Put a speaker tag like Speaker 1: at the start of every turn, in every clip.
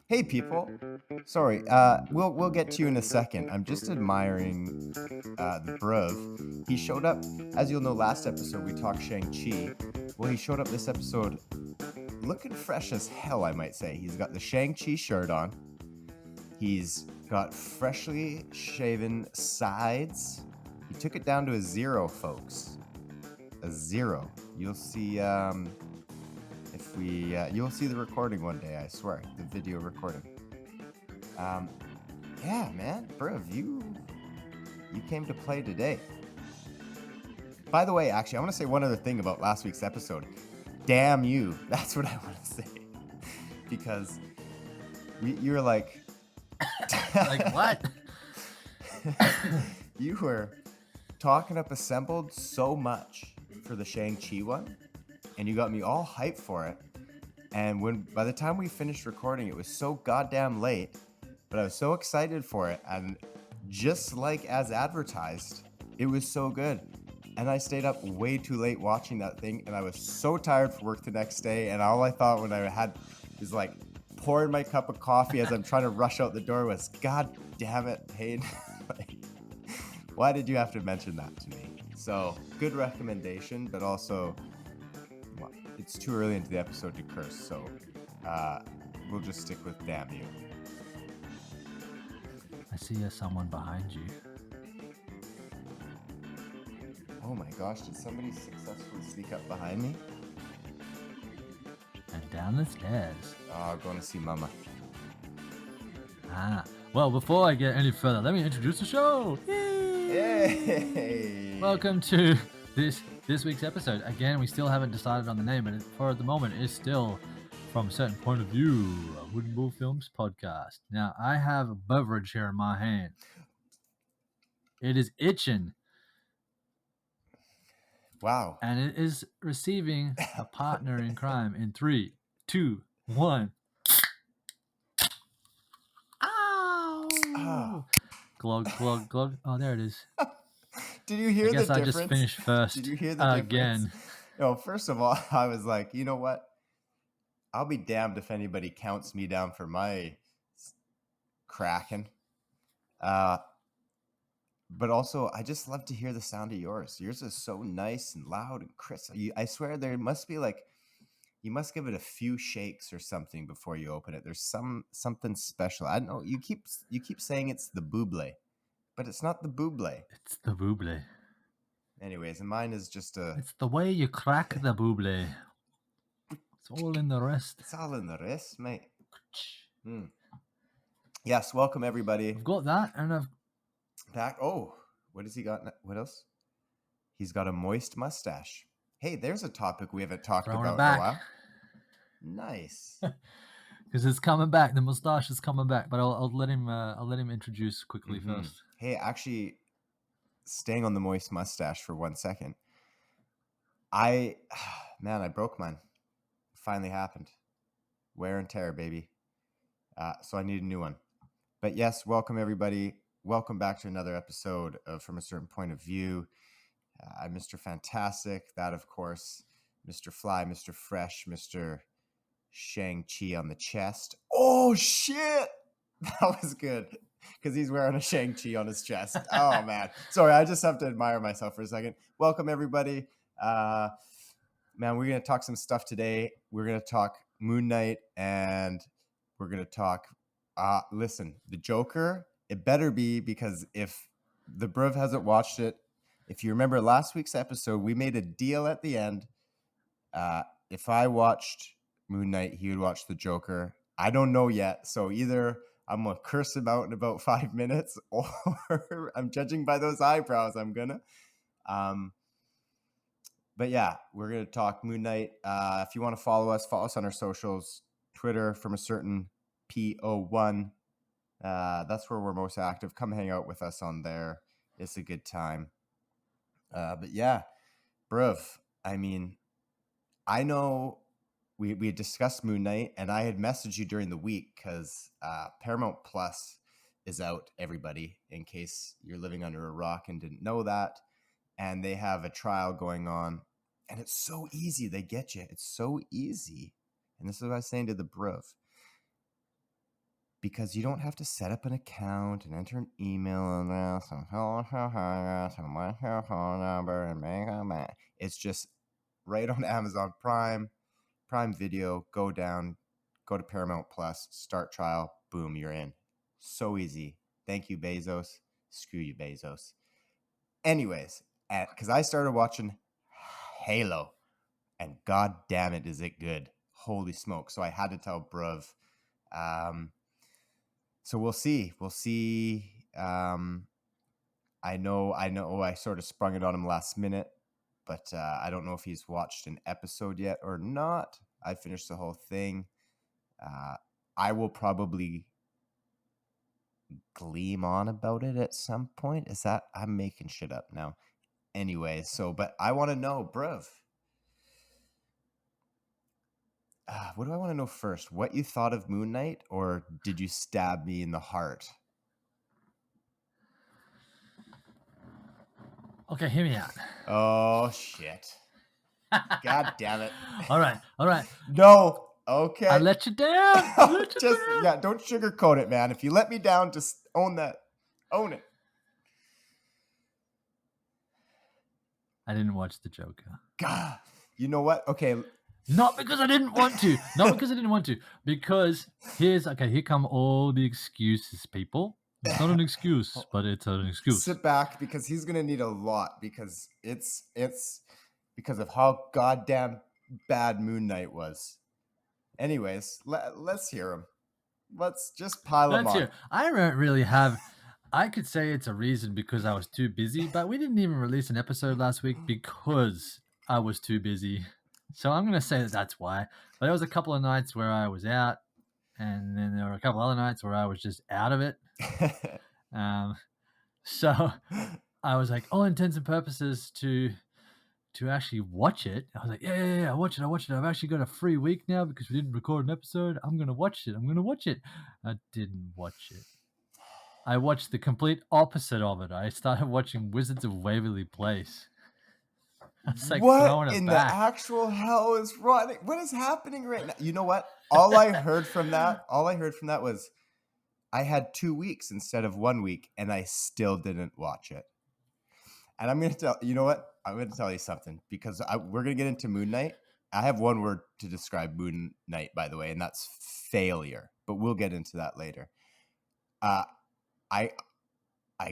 Speaker 1: Hey people, sorry. We'll get to you in a second. I'm just admiring the bruv. He showed up, as you'll know. Last episode we talked Shang-Chi. Well, he showed up this episode looking fresh as hell, I might say. He's got the Shang-Chi shirt on. He's got freshly shaven sides. He took it down to a 0, folks. A 0. You'll see. You'll see the recording one day, I swear, the video recording. Yeah, man, bruv, you came to play today. By the way, actually, I want to say one other thing about last week's episode. Damn you, that's what I want to say, because you were like,
Speaker 2: like what?
Speaker 1: You were talking up Assembled so much for the Shang-Chi one, and you got me all hyped for it. And by the time we finished recording, it was so goddamn late, but I was so excited for it. And just like as advertised, it was so good. And I stayed up way too late watching that thing, and I was so tired for work the next day. And all I thought when I had was like pouring my cup of coffee as I'm trying to rush out the door was, God damn it, Hayden. Like, why did you have to mention that to me? So good recommendation, but also, well, it's too early into the episode to curse, so we'll just stick with damn you.
Speaker 2: I see someone behind you.
Speaker 1: Oh my gosh, did somebody successfully sneak up behind me?
Speaker 2: And down the stairs.
Speaker 1: Oh, going to see Mama.
Speaker 2: Well, before I get any further, let me introduce the show.
Speaker 1: Yay!
Speaker 2: Welcome to this week's episode. Again, we still haven't decided on the name, but for the moment, it's still From a Certain Point of View, a Wooden Bull Films podcast. Now, I have a beverage here in my hand. It is itching.
Speaker 1: Wow.
Speaker 2: And it is receiving a partner in crime in 3, 2, 1. Ow! Glug, glug, glug. Oh, there it is.
Speaker 1: Did you hear the difference?
Speaker 2: I guess I just finished first.
Speaker 1: Did you hear the difference?
Speaker 2: Again.
Speaker 1: No, first of all, I was like, you know what? I'll be damned if anybody counts me down for my cracking. But also, I just love to hear the sound of yours. Yours is so nice and loud and crisp. I swear there must be like, you must give it a few shakes or something before you open it. There's something special. I don't know. You keep saying it's the buble, but it's not the buble.
Speaker 2: It's the buble.
Speaker 1: Anyways, and mine is just
Speaker 2: It's the way you crack the buble. It's all in the wrist.
Speaker 1: It's all in the wrist, mate. Yes, welcome everybody.
Speaker 2: I've got that, and I've
Speaker 1: back. Oh, what has he got? What else? He's got a moist mustache. Hey, there's a topic we haven't talked about in a while. Nice.
Speaker 2: Because it's coming back. The mustache is coming back, but I'll let him introduce quickly first.
Speaker 1: Hey, actually, staying on the moist mustache for 1 second. I broke mine. Finally happened. Wear and tear, baby. So I need a new one. But yes, welcome everybody. Welcome back to another episode of From a Certain Point of View. I'm Mr. Fantastic. That, of course, Mr. Fly, Mr. Fresh, Mr. Shang-Chi on the chest. Oh, shit! That was good. Because he's wearing a Shang-Chi on his chest. Oh, man. Sorry, I just have to admire myself for a second. Welcome, everybody. Man, we're going to talk some stuff today. We're going to talk Moon Knight, and we're going to talk... listen, the Joker, it better be, because if the bruv hasn't watched it, if you remember last week's episode, we made a deal at the end. If I watched Moon Knight, he would watch the Joker. I don't know yet. So either I'm going to curse him out in about 5 minutes, or I'm judging by those eyebrows, I'm going to. But yeah, we're going to talk Moon Knight. If you want to follow us on our socials. Twitter, From a Certain PO1. That's where we're most active. Come hang out with us on there. It's a good time. But yeah, bruv, I mean, I know we had discussed Moon Knight, and I had messaged you during the week because Paramount Plus is out, everybody, in case you're living under a rock and didn't know that. And they have a trial going on, and it's so easy. They get you. It's so easy. And this is what I was saying to the bruv. because you don't have to set up an account and enter an email address and my phone number and make. It's just right on Amazon Prime Video. Go to Paramount Plus, start trial, boom, you're in. So easy. Thank you, Bezos. Screw you, Bezos. Anyways, because I started watching Halo, and god damn it, is it good. Holy smoke. So I had to tell Bruv. So we'll see. I know I sort of sprung it on him last minute, but I don't know if he's watched an episode yet or not. I finished the whole thing. I will probably gleam on about it at some point. I'm making shit up now. Anyway, but I want to know, bruv. What do I want to know first? What you thought of Moon Knight, or did you stab me in the heart?
Speaker 2: Okay, hear me out.
Speaker 1: Oh, shit. God damn it.
Speaker 2: All right.
Speaker 1: No. Okay.
Speaker 2: I let you down.
Speaker 1: Yeah, don't sugarcoat it, man. If you let me down, just own that. Own it.
Speaker 2: I didn't watch the Joker.
Speaker 1: God. You know what? Okay.
Speaker 2: Not because I didn't want to. Because here come all the excuses, people. It's not an excuse, but it's an excuse.
Speaker 1: Sit back, because he's gonna need a lot, because it's because of how goddamn bad Moon Knight was. Anyways, let's hear him. Let's just pile him on.
Speaker 2: I don't really have. I could say it's a reason because I was too busy, but we didn't even release an episode last week because I was too busy. So I'm gonna say that's why. But there was a couple of nights where I was out, and then there were a couple other nights where I was just out of it. So I was like, all intents and purposes to actually watch it. I was like, yeah, watch it. I've actually got a free week now because we didn't record an episode. I'm gonna watch it. I didn't watch it. I watched the complete opposite of it. I started watching Wizards of Waverly Place. It's like
Speaker 1: what in the actual hell is running? What is happening right now? You know what? All I heard from that was I had 2 weeks instead of 1 week, and I still didn't watch it. And I'm going to tell you know what? I'm going to tell you something, because we're going to get into Moon Knight. I have one word to describe Moon Knight, by the way, and that's failure. But we'll get into that later. I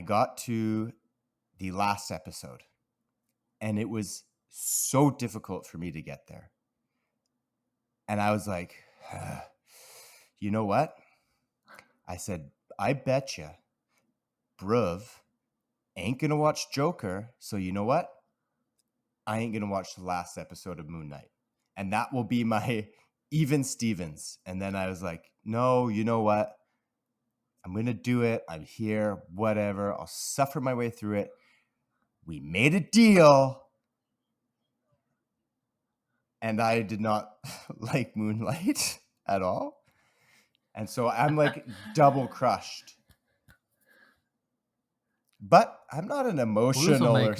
Speaker 1: got to the last episode, and it was so difficult for me to get there. And I was like, you know what? I said, I betcha Bruv ain't going to watch Joker. So you know what? I ain't going to watch the last episode of Moon Knight. And that will be my even Stevens. And then I was like, no, you know what? I'm going to do it. I'm here, whatever. I'll suffer my way through it. We made a deal. And I did not like Moonlight at all. And so I'm like double crushed. But I'm not an emotional or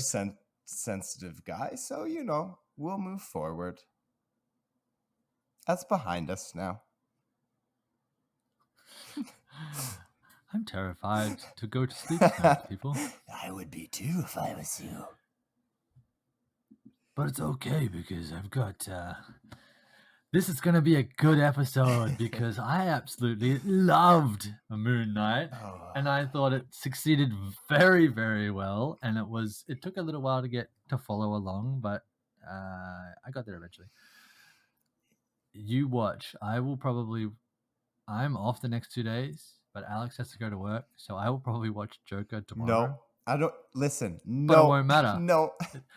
Speaker 1: sensitive guy. So, we'll move forward. That's behind us now.
Speaker 2: I'm terrified to go to sleep tonight, people.
Speaker 1: I would be too if I was you.
Speaker 2: But it's okay because I've got... this is going to be a good episode because I absolutely loved Moon Knight. Oh. And I thought it succeeded very, very well. And it took a little while to follow along, but I got there eventually. You watch. I'm off the next 2 days, but Alex has to go to work, so I will probably watch Joker tomorrow.
Speaker 1: No, I don't. Listen, no.
Speaker 2: But it won't matter.
Speaker 1: No.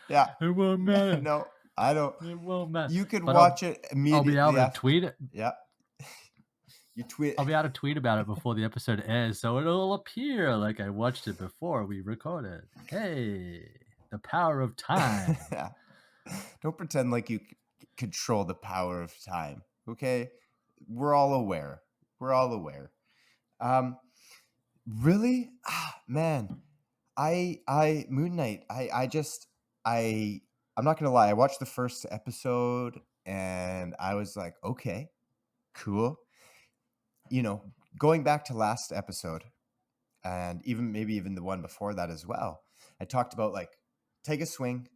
Speaker 1: Yeah.
Speaker 2: It won't matter.
Speaker 1: No, I don't.
Speaker 2: It won't matter.
Speaker 1: You can watch it immediately.
Speaker 2: I'll be able to tweet it.
Speaker 1: Yeah. You tweet.
Speaker 2: I'll be able to tweet about it before the episode airs, so it'll appear like I watched it before we recorded. Hey, the power of time.
Speaker 1: Yeah. Don't pretend like you control the power of time, okay? We're all aware. Really? Man, Moon Knight, I'm not going to lie. I watched the first episode and I was like, okay, cool. going back to last episode, and maybe even the one before that as well, I talked about like take a swing.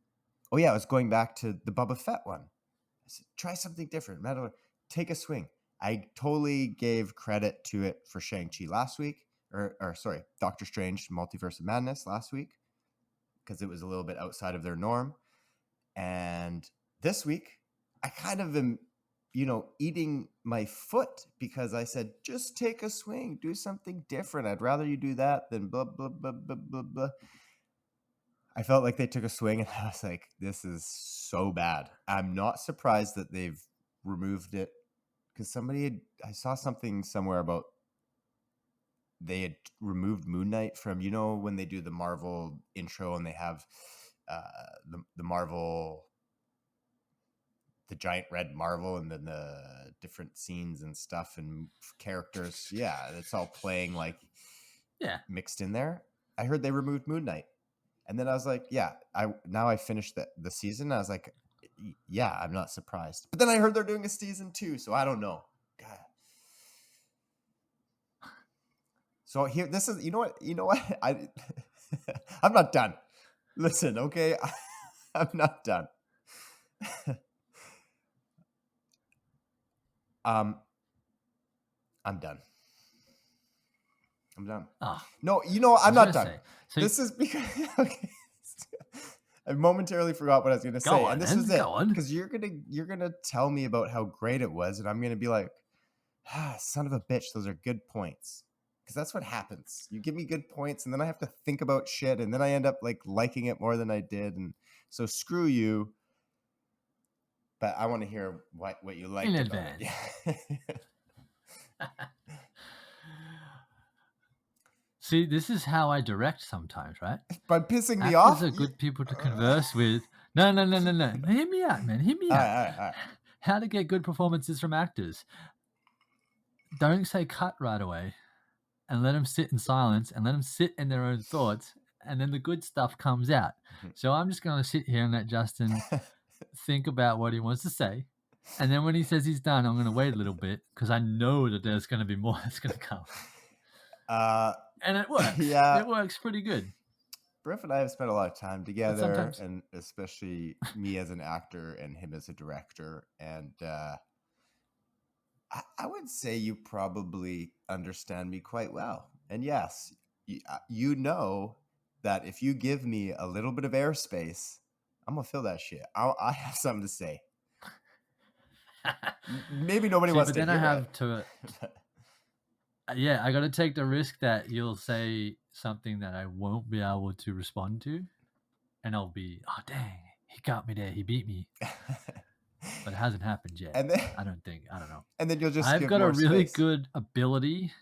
Speaker 1: Oh yeah, I was going back to the Boba Fett one. I said, try something different. Take a swing. I totally gave credit to it for Shang-Chi last week, or sorry, Doctor Strange Multiverse of Madness last week, because it was a little bit outside of their norm. And this week, I kind of am, eating my foot because I said, just take a swing, do something different. I'd rather you do that than blah, blah, blah, blah, blah, blah. I felt like they took a swing and I was like, this is so bad. I'm not surprised that they've removed it, because I saw something somewhere about they had removed Moon Knight from, when they do the Marvel intro and they have the Marvel, the giant red Marvel, and then the different scenes and stuff and characters. Yeah, it's all playing like mixed in there. I heard they removed Moon Knight. And then I was like, yeah, I finished the season. I was like, yeah, I'm not surprised. But then I heard they're doing a season 2, so I don't know. God. So here, this is, you know what? I'm not done. Listen, okay? I'm not done. I'm done. No, I'm not done. This is because okay. I momentarily forgot what I was going to say, and this was it. Because you're gonna tell me about how great it was, and I'm gonna be like, son of a bitch, those are good points. Because that's what happens. You give me good points, and then I have to think about shit, and then I end up like liking it more than I did, and so screw you. But I want to hear what you liked
Speaker 2: in
Speaker 1: about
Speaker 2: advance.
Speaker 1: It.
Speaker 2: See, this is how I direct sometimes, right?
Speaker 1: By pissing me off?
Speaker 2: Actors are good people to converse with. No. Hear me out, man. Hear me out.
Speaker 1: All right.
Speaker 2: How to get good performances from actors. Don't say cut right away, and let them sit in silence and let them sit in their own thoughts, and then the good stuff comes out. So I'm just going to sit here and let Justin think about what he wants to say. And then when he says he's done, I'm going to wait a little bit because I know that there's going to be more that's going to come. And it works.
Speaker 1: Yeah.
Speaker 2: It works pretty good.
Speaker 1: Briff and I have spent a lot of time together, and especially me as an actor and him as a director. And I would say you probably understand me quite well. And yes, you know that if you give me a little bit of airspace, I'm going to fill that shit. I have something to say. Maybe nobody wants to hear it.
Speaker 2: But then I have to... Yeah, I got to take the risk that you'll say something that I won't be able to respond to. And I'll be, oh, dang, he got me there. He beat me. But it hasn't happened yet.
Speaker 1: And then,
Speaker 2: I don't know.
Speaker 1: And then you'll just
Speaker 2: I've
Speaker 1: give
Speaker 2: got
Speaker 1: more
Speaker 2: a really
Speaker 1: space.
Speaker 2: good ability.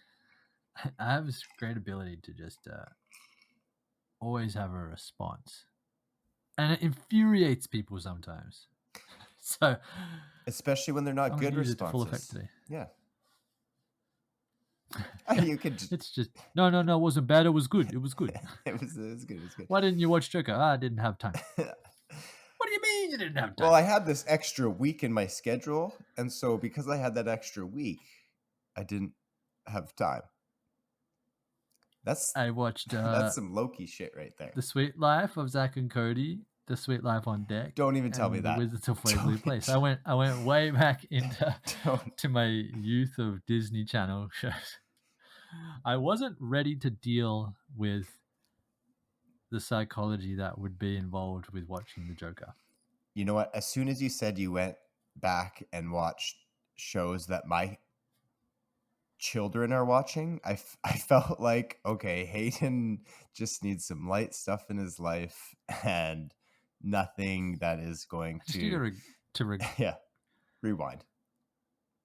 Speaker 2: I have this great ability to just always have a response. And it infuriates people sometimes. So,
Speaker 1: especially when they're not good responses.
Speaker 2: To full effect today.
Speaker 1: Yeah. You could.
Speaker 2: It's just no. It wasn't bad. It was good. It was good.
Speaker 1: It was good.
Speaker 2: Why didn't you watch Joker? I didn't have time. What do you mean you didn't have time?
Speaker 1: Well, I had this extra week in my schedule, and so because I had that extra week, I didn't have time.
Speaker 2: I watched.
Speaker 1: That's some Loki shit right there.
Speaker 2: The Sweet Life of Zack and Cody. The Sweet Life on Deck.
Speaker 1: Don't even tell me that.
Speaker 2: The Wizards of Waverly Place. I went way back into to my youth of Disney Channel shows. I wasn't ready to deal with the psychology that would be involved with watching the Joker.
Speaker 1: You know what? As soon as you said you went back and watched shows that my children are watching, I felt like, okay, Hayden just needs some light stuff in his life and nothing that is going to rewind.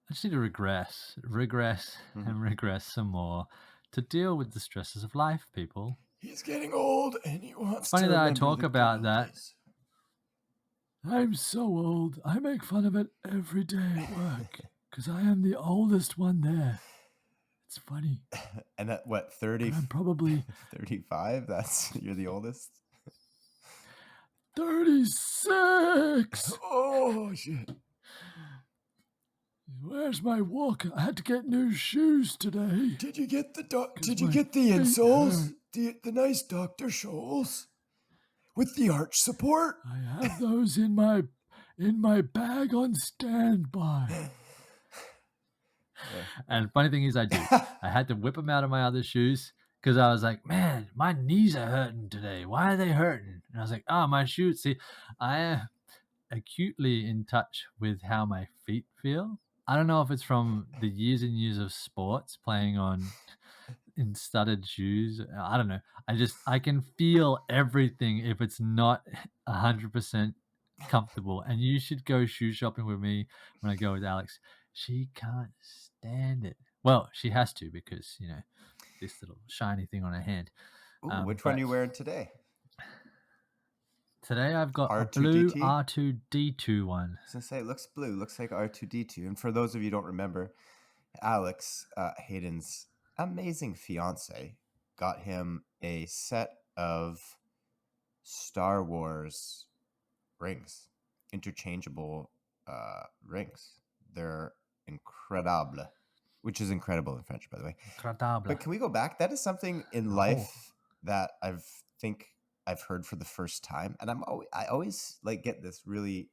Speaker 2: I just need to regress and regress some more to deal with the stresses of life, people.
Speaker 1: He's getting old and he wants
Speaker 2: it's funny that I talk about that. I'm so old. I make fun of it every day at work because I am the oldest one there. It's funny.
Speaker 1: And at what, 30?
Speaker 2: I'm probably
Speaker 1: 35. You're the oldest.
Speaker 2: 36.
Speaker 1: Oh shit.
Speaker 2: Where's my walker? I had to get new shoes today.
Speaker 1: Did you get the
Speaker 2: Did you get the insoles?
Speaker 1: The nice Dr. Scholl's with the arch support?
Speaker 2: I have those in my bag on standby. And funny thing is, I do. I had to whip them out of my other shoes because I was like, man, my knees are hurting today. Why are they hurting? And I was like, oh, my shoes. See, I am acutely in touch with how my feet feel. I don't know if it's from the years and years of sports playing on in studded shoes. I don't know. I can feel everything if it's not 100% comfortable. And you should go shoe shopping with me when I go with Alex. She can't stand it. Well, she has to because, this little shiny thing on her hand.
Speaker 1: Ooh, which one are you wearing today?
Speaker 2: Today I've got
Speaker 1: R2D2?
Speaker 2: a blue R2D2 one.
Speaker 1: I was going to say, it looks blue. Looks like R2D2. And for those of you who don't remember, Alex, Hayden's amazing fiance, got him a set of Star Wars rings, interchangeable rings. They're incredible, which is incredible in French, by the way.
Speaker 2: Incredible.
Speaker 1: But can we go back? That is something in life that I've heard for the first time, and I always like get this really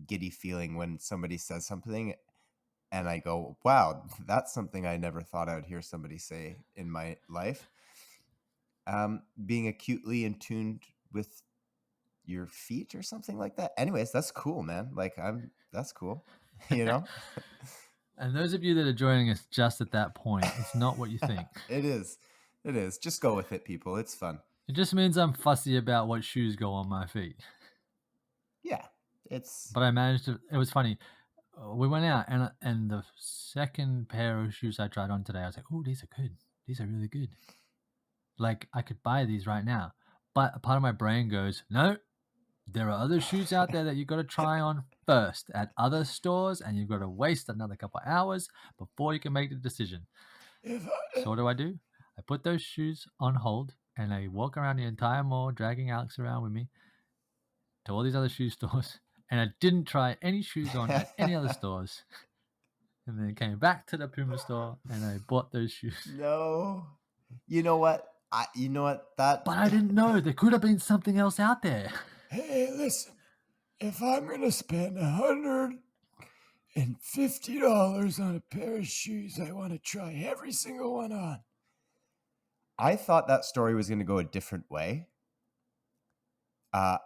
Speaker 1: giddy feeling when somebody says something, and I go, "Wow, that's something I never thought I would hear somebody say in my life." Being acutely in tune with your feet or something like that. Anyways, that's cool, man. That's cool,
Speaker 2: And those of you that are joining us just at that point, it's not what you think.
Speaker 1: It is. Just go with it, people. It's fun.
Speaker 2: It just means I'm fussy about what shoes go on my feet.
Speaker 1: Yeah,
Speaker 2: But I managed to. It was funny. We went out, and the second pair of shoes I tried on today, I was like, "Oh, these are good. These are really good. Like I could buy these right now." But a part of my brain goes, "No, there are other shoes out there that you got to try on first at other stores, and you've got to waste another couple of hours before you can make the decision." So what do? I put those shoes on hold, and I walk around the entire mall, dragging Alex around with me to all these other shoe stores, and I didn't try any shoes on at any other stores. And then came back to the Puma store, and I bought those shoes.
Speaker 1: No, you know what? That.
Speaker 2: But I didn't know there could have been something else out there.
Speaker 1: Hey, listen, if I'm gonna spend $150 on a pair of shoes, I want to try every single one on. I thought that story was gonna go a different way. And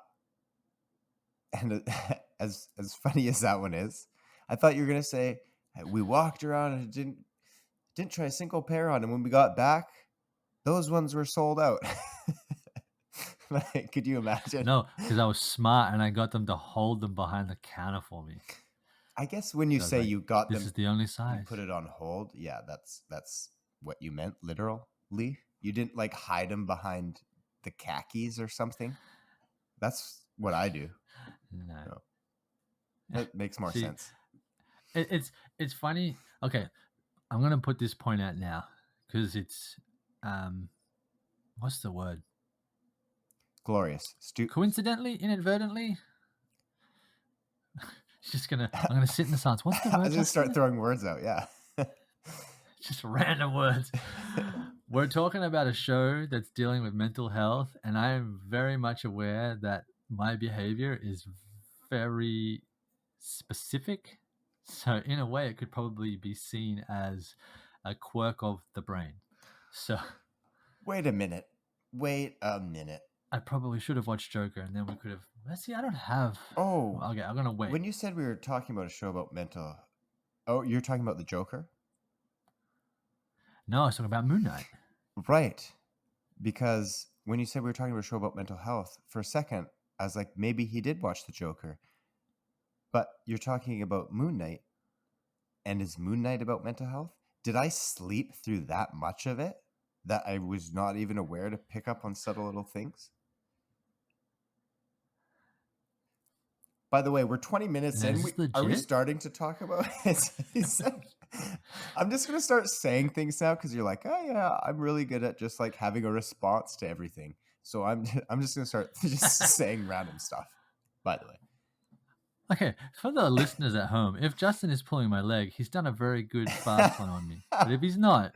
Speaker 1: as funny as that one is, I thought you were gonna say we walked around and didn't try a single pair on, and when we got back, those ones were sold out. Like, could you imagine?
Speaker 2: No, because I was smart and I got them to hold them behind the counter for me.
Speaker 1: I guess when you say you got them,
Speaker 2: this is the only size.
Speaker 1: You put it on hold. Yeah, that's what you meant, literally. You didn't like hide them behind the khakis or something. That's what I do.
Speaker 2: No.
Speaker 1: That makes more sense.
Speaker 2: It's funny. Okay, I'm gonna put this point out now because it's what's the word?
Speaker 1: Glorious.
Speaker 2: Coincidentally, inadvertently. I'm gonna sit in the silence. What's the word?
Speaker 1: I was gonna start throwing words out. Yeah.
Speaker 2: Just random words. We're talking about a show that's dealing with mental health, and I am very much aware that my behavior is very specific. So in a way, it could probably be seen as a quirk of the brain. So
Speaker 1: Wait a minute.
Speaker 2: I probably should have watched Joker, and then we could have. Let's see. I don't have.
Speaker 1: Oh,
Speaker 2: okay. I'm gonna wait.
Speaker 1: When you said we were talking about a show about mental, you're talking about the Joker?
Speaker 2: No, I was talking about Moon Knight.
Speaker 1: Right, because when you said we were talking about a show about mental health, for a second I was like, maybe he did watch the Joker. But you're talking about Moon Knight, and is Moon Knight about mental health? Did I sleep through that much of it that I was not even aware to pick up on subtle little things? By the way, we're 20 minutes in. Are we starting to talk about it? I'm just going to start saying things now because you're like, oh yeah, I'm really good at just like having a response to everything. So I'm just going to start just saying random stuff, by the way.
Speaker 2: Okay, for the listeners at home, if Justin is pulling my leg, he's done a very good fast one on me. But if he's not,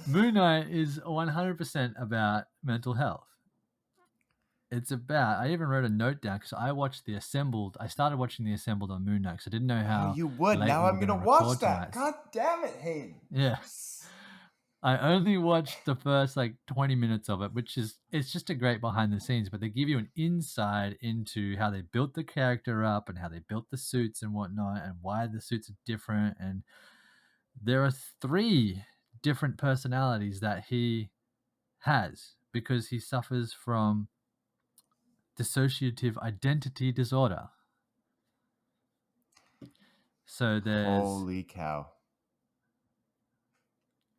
Speaker 2: Moon Knight is 100% about mental health. It's about, I even wrote a note down because I started watching the Assembled on Moon Knight because I didn't know
Speaker 1: Oh,
Speaker 2: how
Speaker 1: you would.
Speaker 2: late
Speaker 1: Now
Speaker 2: we were
Speaker 1: I'm
Speaker 2: going to
Speaker 1: gonna watch
Speaker 2: record
Speaker 1: that.
Speaker 2: tonight.
Speaker 1: God damn it, Hayden.
Speaker 2: Yeah. I only watched the first like 20 minutes of it, it's just a great behind the scenes, but they give you an insight into how they built the character up and how they built the suits and whatnot and why the suits are different. And there are 3 different personalities that he has because he suffers from dissociative identity disorder. So
Speaker 1: Holy cow,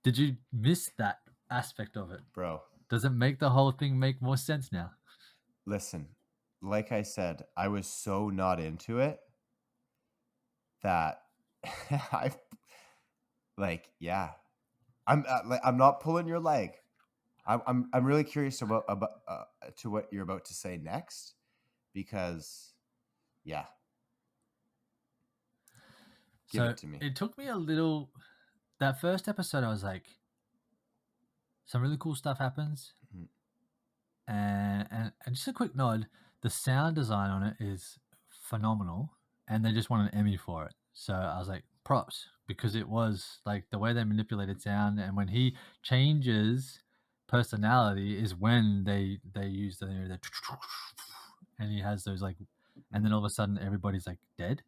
Speaker 2: did you miss that aspect of it?
Speaker 1: bro.
Speaker 2: Does it make the whole thing make more sense now?
Speaker 1: Listen, like I said, I was so not into it that I yeah. I'm not pulling your leg. I'm really curious about to what you're about to say next because yeah. Give
Speaker 2: So
Speaker 1: it to me.
Speaker 2: it took me a little. That first episode, I was like, some really cool stuff happens, and just a quick nod. The sound design on it is phenomenal, and they just won an Emmy for it. So I was like, props, because it was like the way they manipulated sound, and when he changes personality is when they use the and he has those like, and then all of a sudden everybody's like dead.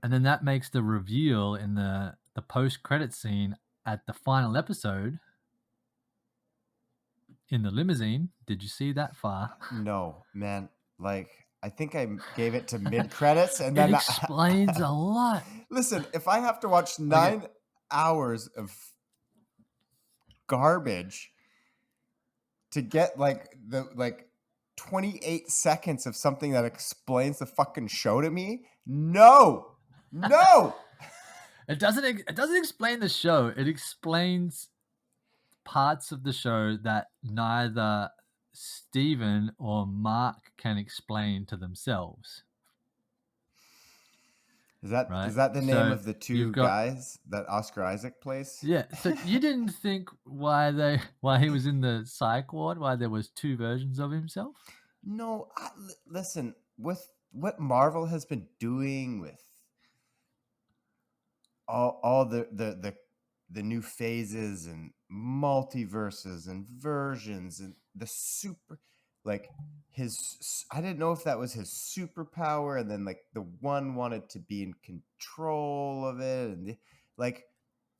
Speaker 2: And then that makes the reveal in the post-credit scene at the final episode in the limousine. Did you see that far?
Speaker 1: No, man. Like I think I gave it to mid credits, and
Speaker 2: It
Speaker 1: then
Speaker 2: explains a lot.
Speaker 1: Listen, if I have to watch 9 hours of garbage to get like 28 seconds of something that explains the fucking show to me, no.
Speaker 2: It doesn't explain the show. It explains parts of the show that neither Steven or Mark can explain to themselves.
Speaker 1: Is that
Speaker 2: right?
Speaker 1: the name
Speaker 2: So
Speaker 1: of the 2
Speaker 2: you've got-
Speaker 1: guys that Oscar Isaac plays?
Speaker 2: Yeah. So you didn't think why he was in the psych ward, why there was 2 versions of himself?
Speaker 1: No, listen, with what Marvel has been doing with all the new phases and multiverses and versions and the super, like his, I didn't know if that was his superpower, and then like the one wanted to be in control of it, and like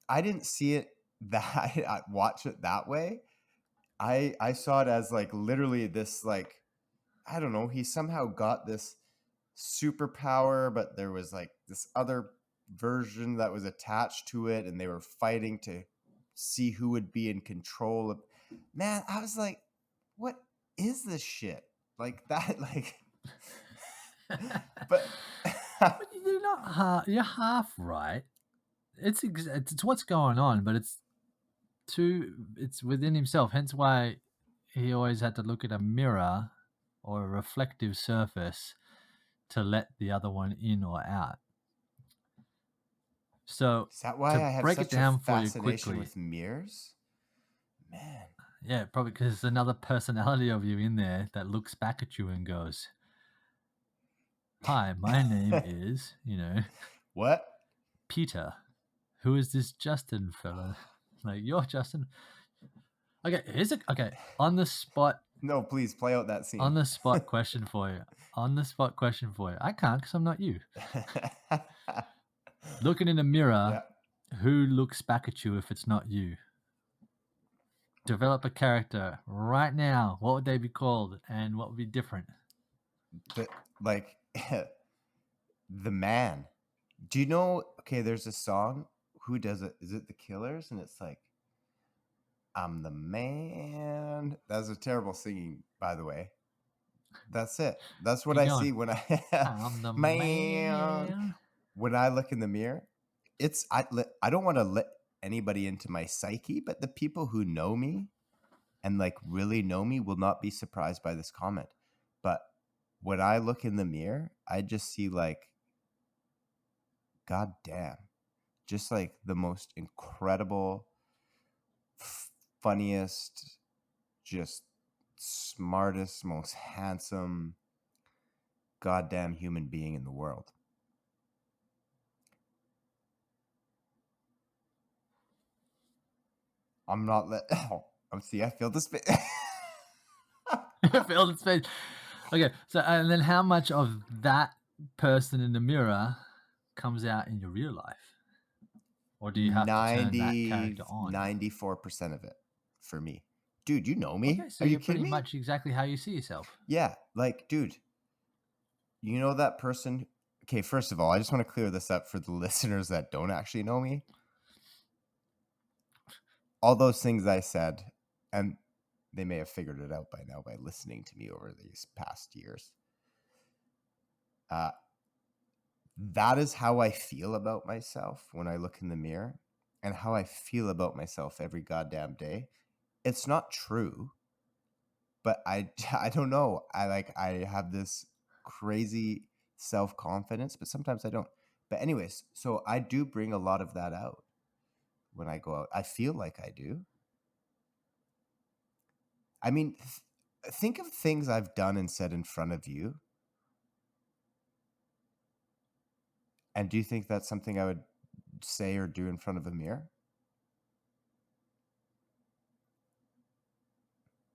Speaker 1: I didn't see it that I watch it that way. I saw it as like literally this, like, I don't know, he somehow got this superpower, but there was like this other version that was attached to it, and they were fighting to see who would be in control of. Man, I was like, what is this shit? Like that, like but
Speaker 2: But you're not you're half right. It's what's going on, but it's within himself. Hence why he always had to look at a mirror or a reflective surface to let the other one in or out. So
Speaker 1: is that why I have
Speaker 2: break
Speaker 1: such
Speaker 2: it down
Speaker 1: a
Speaker 2: for you
Speaker 1: fascination
Speaker 2: quickly.
Speaker 1: with mirrors? Man.
Speaker 2: Yeah, probably because there's another personality of you in there that looks back at you and goes, "Hi, my name is,
Speaker 1: What?
Speaker 2: Peter. Who is this Justin fella? Like, you're Justin." Okay, on the spot.
Speaker 1: No, please play out that scene.
Speaker 2: On the spot question for you. I can't because I'm not you. Looking in a mirror, Who looks back at you if it's not you? Develop a character right now. What would they be called, and what would be different?
Speaker 1: The Man. Do you know? Okay, there's a song. Who does it? Is it The Killers? And it's like, I'm the man. That's a terrible singing, by the way. That's it. That's what I see when
Speaker 2: I'm the man.
Speaker 1: When I look in the mirror, I don't want to let anybody into my psyche, but the people who know me and like really know me will not be surprised by this comment. But when I look in the mirror, I just see like, God damn, just like the most incredible, funniest, just smartest, most handsome, goddamn human being in the world. I'm not let. Oh, see, I feel the space.
Speaker 2: Feel the space. Okay, so and then how much of that person in the mirror comes out in your real life? Or do you have to turn that character on?
Speaker 1: 94% of it for me. Dude, you know me.
Speaker 2: Okay, so
Speaker 1: Are you
Speaker 2: you're
Speaker 1: kidding
Speaker 2: pretty
Speaker 1: me?
Speaker 2: much exactly how you see yourself.
Speaker 1: Yeah, like, dude, you know that person. Okay, first of all, I just want to clear this up for the listeners that don't actually know me. All those things I said, and they may have figured it out by now by listening to me over these past years. That is how I feel about myself when I look in the mirror, and how I feel about myself every goddamn day. It's not true, but I don't know. I have this crazy self-confidence, but sometimes I don't. But anyways, so I do bring a lot of that out when I go out. I feel like I do. I mean, think of things I've done and said in front of you. And do you think that's something I would say or do in front of a mirror?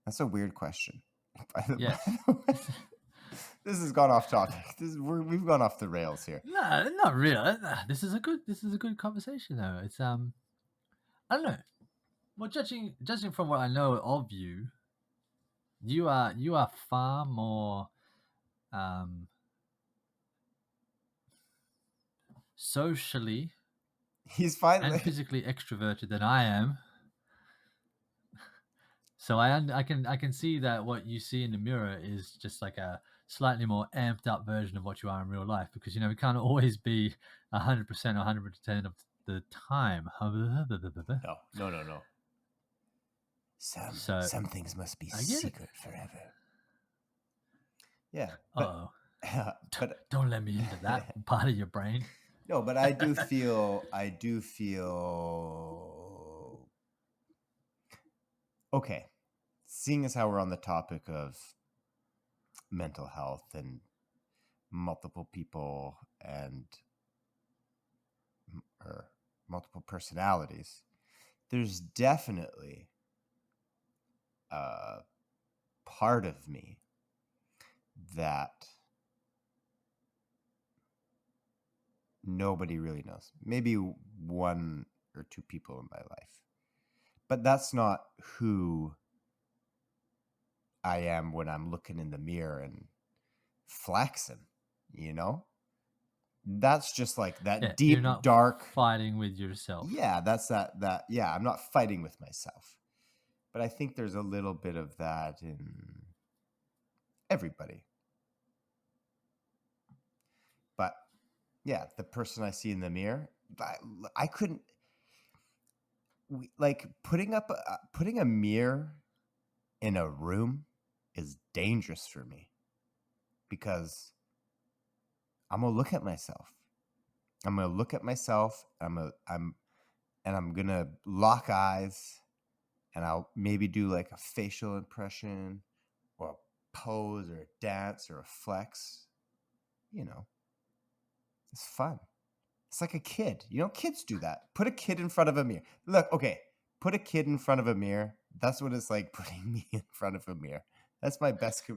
Speaker 1: That's a weird question.
Speaker 2: Yes.
Speaker 1: This has gone off topic. We've gone off the rails here.
Speaker 2: No, not really. This is a good conversation though. It's I don't know. Well, judging from what I know of you, you are far more socially
Speaker 1: He's finally
Speaker 2: and physically extroverted than I am. So I can see that what you see in the mirror is just like a slightly more amped up version of what you are in real life, because we can't always be 100% 100% of the time.
Speaker 1: No.
Speaker 2: So
Speaker 1: Some things must be
Speaker 2: I get it.
Speaker 1: secret forever. Yeah,
Speaker 2: Uh-oh.
Speaker 1: but
Speaker 2: Don't let me into that part of your brain.
Speaker 1: no, but I do feel okay. Seeing as how we're on the topic of mental health and multiple people and or multiple personalities, there's definitely a part of me that nobody really knows. Maybe one or two people in my life. But that's not who I am when I'm looking in the mirror and flexing, That's just like that
Speaker 2: Yeah,
Speaker 1: deep,
Speaker 2: you're not
Speaker 1: dark
Speaker 2: fighting with yourself.
Speaker 1: Yeah, that's that yeah, I'm not fighting with myself. But I think there's a little bit of that in everybody. But yeah, the person I see in the mirror, I couldn't like putting a mirror in a room is dangerous for me, because I'm gonna look at myself. I'm gonna look at myself. I'm gonna lock eyes, and I'll maybe do like a facial impression, or a pose, or a dance, or a flex. It's fun. It's like a kid. Kids do that. Put a kid in front of a mirror. Look, okay, put a kid in front of a mirror. That's what it's like putting me in front of a mirror. That's my best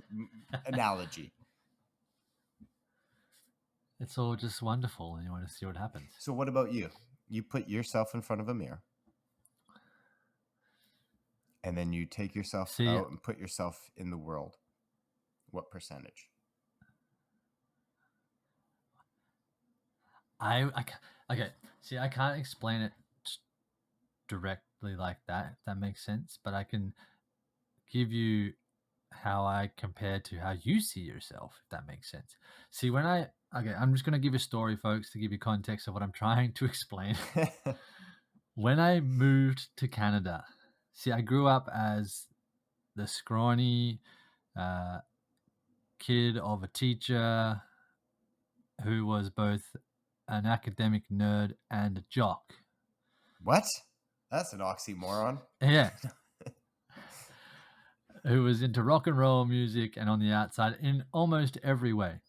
Speaker 1: analogy.
Speaker 2: It's all just wonderful, and you want to see what happens.
Speaker 1: So what about you? You put yourself in front of a mirror, and then you take yourself out and put yourself in the world. What percentage?
Speaker 2: Okay. See, I can't explain it directly like that, if that makes sense, but I can give you how I compare to how you see yourself, if that makes sense. See, I'm just going to give a story, folks, to give you context of what I'm trying to explain. When I moved to Canada, see, I grew up as the scrawny, kid of a teacher who was both an academic nerd and a jock.
Speaker 1: What? That's an oxymoron.
Speaker 2: Yeah. Who was into rock and roll music and on the outside in almost every way.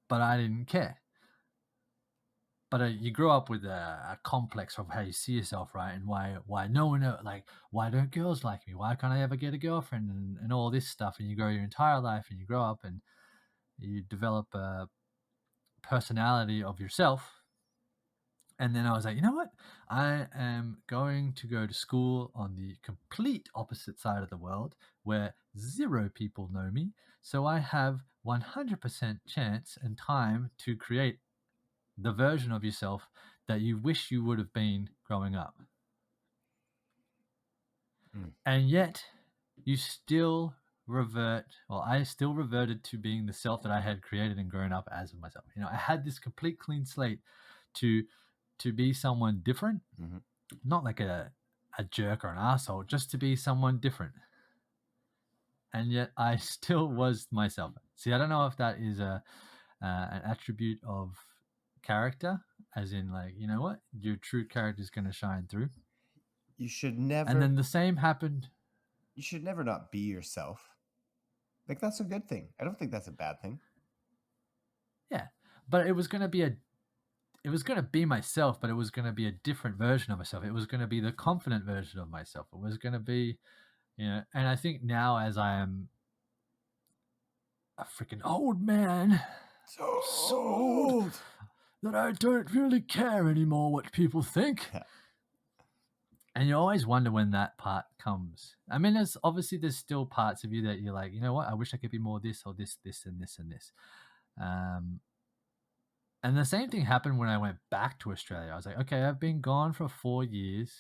Speaker 2: But I didn't care. But you grow up with a complex of how you see yourself, right? And why no one, like, why don't girls like me? Why can't I ever get a girlfriend? And all this stuff. And you go your entire life and you grow up and you develop a personality of yourself. And then I was like, you know what? I am going to go to school on the complete opposite side of the world where 0 people know me. So I have 100% chance and time to create the version of yourself that you wish you would have been growing up. And yet you still I still reverted to being the self that I had created and grown up as myself. You know, I had this complete clean slate to be someone different, not like a jerk or an asshole, just to be someone different. And yet I still was myself. See, I don't know if that is an attribute of character, as in, like, you know what, your true character is going to shine through.
Speaker 1: You should never.
Speaker 2: And then the same happened.
Speaker 1: You should never not be yourself. Like, that's a good thing. I don't think that's a bad thing.
Speaker 2: Yeah, but it was going to be myself, but it was going to be a different version of myself. It was going to be the confident version of myself. It was going to be, you know, and I think now, as I am a freaking old man,
Speaker 1: so
Speaker 2: old that I don't really care anymore what people think.
Speaker 1: Yeah.
Speaker 2: And you always wonder when that part comes. I mean, there's still parts of you that you're like, you know what, I wish I could be more this or this, and this and this. And the same thing happened when I went back to Australia. I was like, okay, I've been gone for 4 years.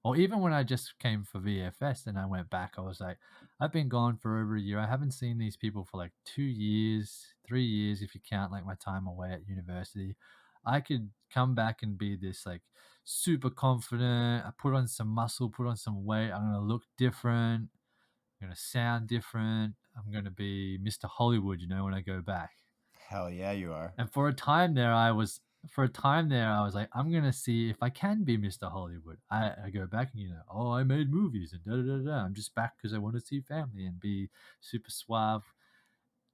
Speaker 2: Or even when I just came for VFS and I went back, I was like, I've been gone for over a year. I haven't seen these people for like 2 years, 3 years, if you count like my time away at university. I could come back and be this like super confident. I put on some muscle, put on some weight. I'm going to look different. I'm going to sound different. I'm going to be Mr. Hollywood, you know, when I go back.
Speaker 1: Hell yeah, you are.
Speaker 2: And for a time there, I was like, I'm going to see if I can be Mr. Hollywood. I go back and, you know, oh, I made movies and da-da-da-da. I'm just back because I want to see family and be super suave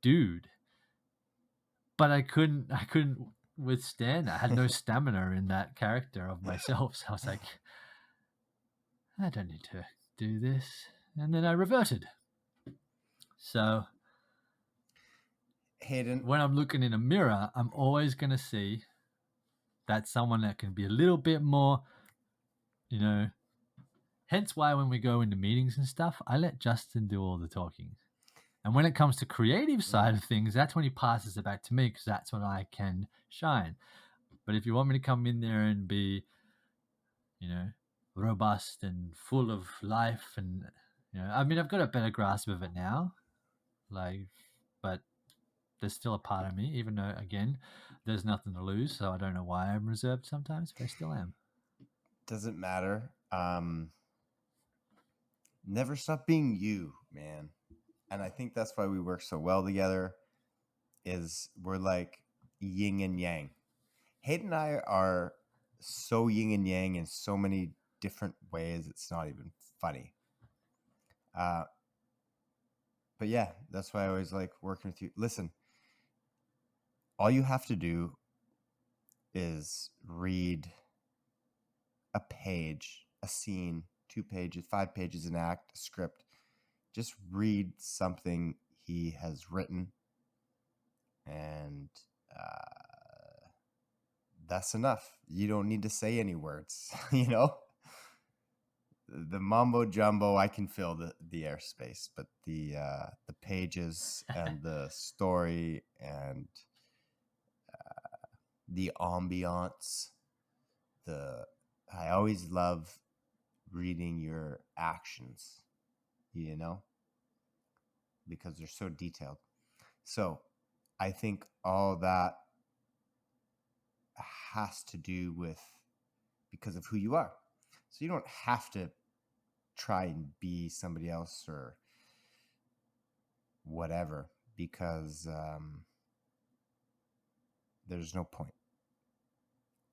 Speaker 2: dude. But I couldn't withstand that. I had no stamina in that character of myself. So I was like, I don't need to do this. And then I reverted. So
Speaker 1: Hayden,
Speaker 2: when I'm looking in a mirror, I'm always going to see that someone that can be a little bit more, you know, hence why when we go into meetings and stuff, I let Justin do all the talking. And when it comes to creative side of things, that's when he passes it back to me because that's when I can shine. But if you want me to come in there and be, you know, robust and full of life and, you know, I mean, I've got a better grasp of it now, like, but there's still a part of me, even though, again, there's nothing to lose. So I don't know why I'm reserved sometimes, but I still am.
Speaker 1: Doesn't matter. Never stop being you, man. And I think that's why we work so well together, is we're like yin and yang. Hayden and I are so yin and yang in so many different ways, it's not even funny. But yeah, that's why I always like working with you. Listen, all you have to do is read a page, a scene, 2 pages, 5 pages, an act, a script. Just read something he has written, and that's enough. You don't need to say any words, you know? The mumbo jumbo, I can fill the airspace, but the pages and the story and the ambiance, I always love reading your actions, you know, because they're so detailed. So I think all that has to do with because of who you are. So you don't have to try and be somebody else or whatever, because there's no point.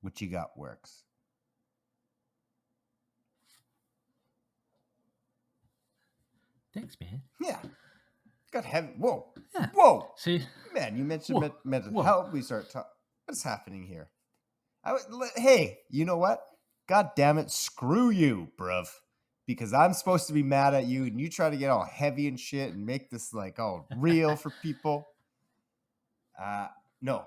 Speaker 1: What you got works.
Speaker 2: Thanks, man.
Speaker 1: Yeah. Got heavy. Whoa.
Speaker 2: Yeah.
Speaker 1: Whoa.
Speaker 2: See,
Speaker 1: Man, you mentioned
Speaker 2: Whoa.
Speaker 1: mental
Speaker 2: Whoa.
Speaker 1: health. We start talking. What's happening here? Hey, you know what? God damn it. Screw you, bruv. Because I'm supposed to be mad at you and you try to get all heavy and shit and make this like all real for people. No.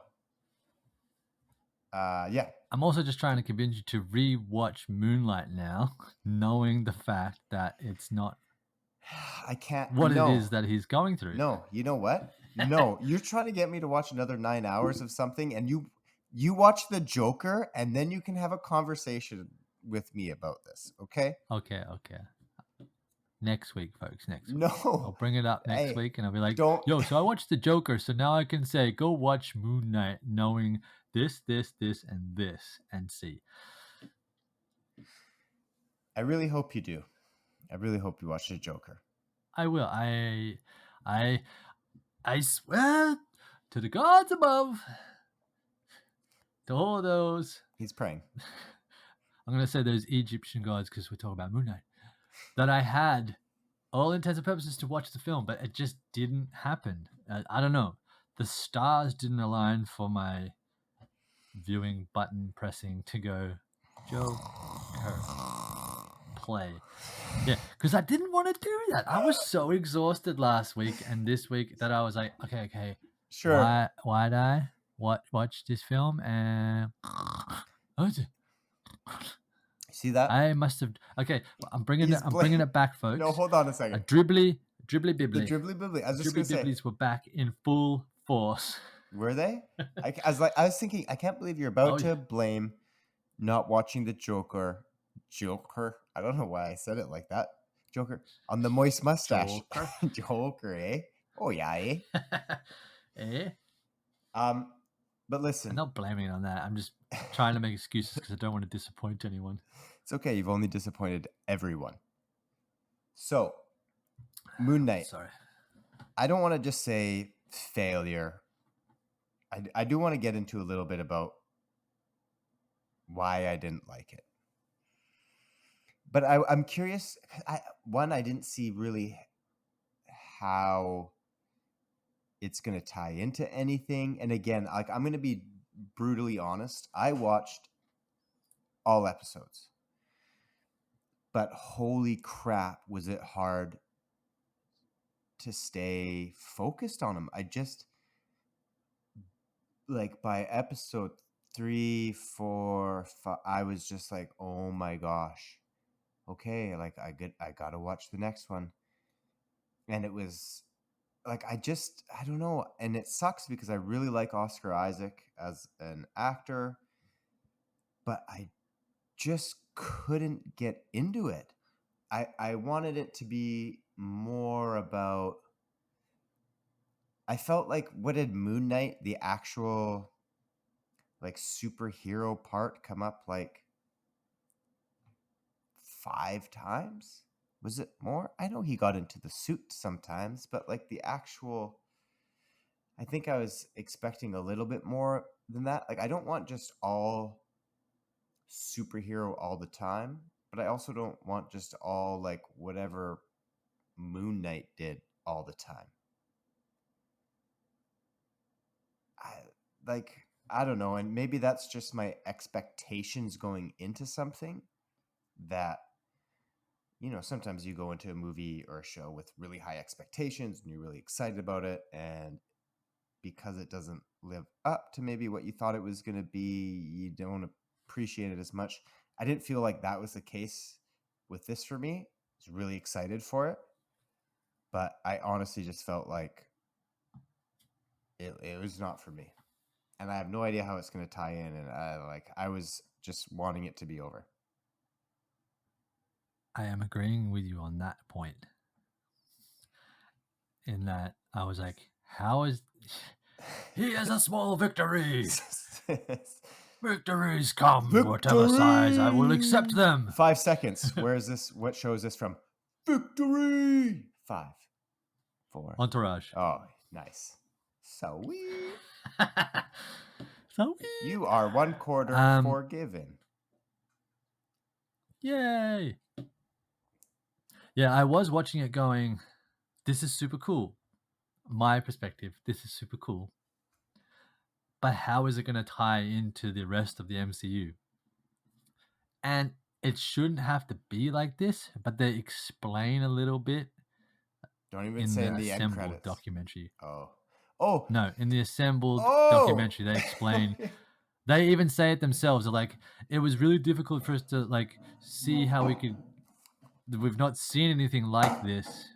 Speaker 1: Yeah.
Speaker 2: I'm also just trying to convince you to re-watch Moonlight now, knowing the fact that it's not
Speaker 1: I can't.
Speaker 2: what
Speaker 1: no.
Speaker 2: it is that he's going through.
Speaker 1: No, you know what? No, you're trying to get me to watch another 9 hours of something, and you watch The Joker, and then you can have a conversation with me about this, okay?
Speaker 2: Okay. Next week, folks. Next week.
Speaker 1: No.
Speaker 2: I'll bring it up next
Speaker 1: Hey,
Speaker 2: week, and I'll be like,
Speaker 1: don't-
Speaker 2: yo, so I watched The Joker, so now I can say, go watch Moon Knight, knowing this, and this, and see.
Speaker 1: I really hope you do. I really hope you watch The Joker.
Speaker 2: I will. I swear to the gods above, to all those.
Speaker 1: He's praying.
Speaker 2: I'm going to say those Egyptian gods because we're talking about Moon Knight. That I had all intents and purposes to watch the film, but it just didn't happen. I don't know. The stars didn't align for my viewing button pressing to go, Joker, play. Yeah, because I didn't want to do that. I was so exhausted last week and this week that I was like, okay.
Speaker 1: Sure.
Speaker 2: Why'd I watch this film? And
Speaker 1: See that?
Speaker 2: I must have. Okay, I'm bringing it back, folks.
Speaker 1: No, hold on a second.
Speaker 2: A dribbly bibbly.
Speaker 1: The dribbly bibbly. I was just
Speaker 2: Dribbly
Speaker 1: going to say.
Speaker 2: bibblies were back in full force.
Speaker 1: Were they? I was thinking, I can't believe you're about to blame not watching The Joker. I don't know why I said it like that. Joker on the moist mustache. Joker, eh? Oh yeah, eh?
Speaker 2: Eh?
Speaker 1: But listen,
Speaker 2: I'm not blaming it on that. I'm just trying to make excuses because I don't want to disappoint anyone.
Speaker 1: It's okay. You've only disappointed everyone. So, Moon Knight.
Speaker 2: Sorry.
Speaker 1: I don't want to just say failure. I do want to get into a little bit about why I didn't like it. But I'm curious. I didn't see really how it's going to tie into anything. And again, like I'm going to be brutally honest. I watched all episodes. But holy crap, was it hard to stay focused on them. I just, like, by episode 3, 4, 5, I was just like, oh my gosh. Okay, like I got to watch the next one. And it was like, I don't know. And it sucks because I really like Oscar Isaac as an actor, but I just couldn't get into it. I wanted it to be more about, I felt like, what did Moon Knight, the actual like superhero part, come up like 5 times? Was it more? I know he got into the suit sometimes, but like the actual, I think I was expecting a little bit more than that. Like, I don't want just all superhero all the time, but I also don't want just all like whatever Moon Knight did all the time. I don't know, and maybe that's just my expectations going into something that, you know, sometimes you go into a movie or a show with really high expectations and you're really excited about it, and because it doesn't live up to maybe what you thought it was going to be, you don't appreciate it as much. I didn't feel like that was the case with this for me. I was really excited for it, but I honestly just felt like it was not for me. And I have no idea how it's going to tie in, and I was just wanting it to be over.
Speaker 2: I am agreeing with you on that point. In that I was like, how is he has a small victory. Victories come, whatever size, I will accept them.
Speaker 1: 5 seconds. Where is this? What show is this from? Victory. 5, 4.
Speaker 2: Entourage.
Speaker 1: Oh, nice. Sweet.
Speaker 2: So
Speaker 1: You are 1/4
Speaker 2: Um,
Speaker 1: forgiven.
Speaker 2: yay! Yeah, I was watching it going, this is super cool. My perspective, this is super cool. But how is it going to tie into the rest of the MCU? And it shouldn't have to be like this, but they explain a little bit
Speaker 1: Don't even
Speaker 2: in
Speaker 1: say
Speaker 2: the
Speaker 1: in the end
Speaker 2: assembled
Speaker 1: credits.
Speaker 2: documentary.
Speaker 1: Oh.
Speaker 2: No, in the assembled
Speaker 1: Oh.
Speaker 2: documentary, they explain. They even say it themselves. They're like, it was really difficult for us to like see how we could. We've not seen anything like this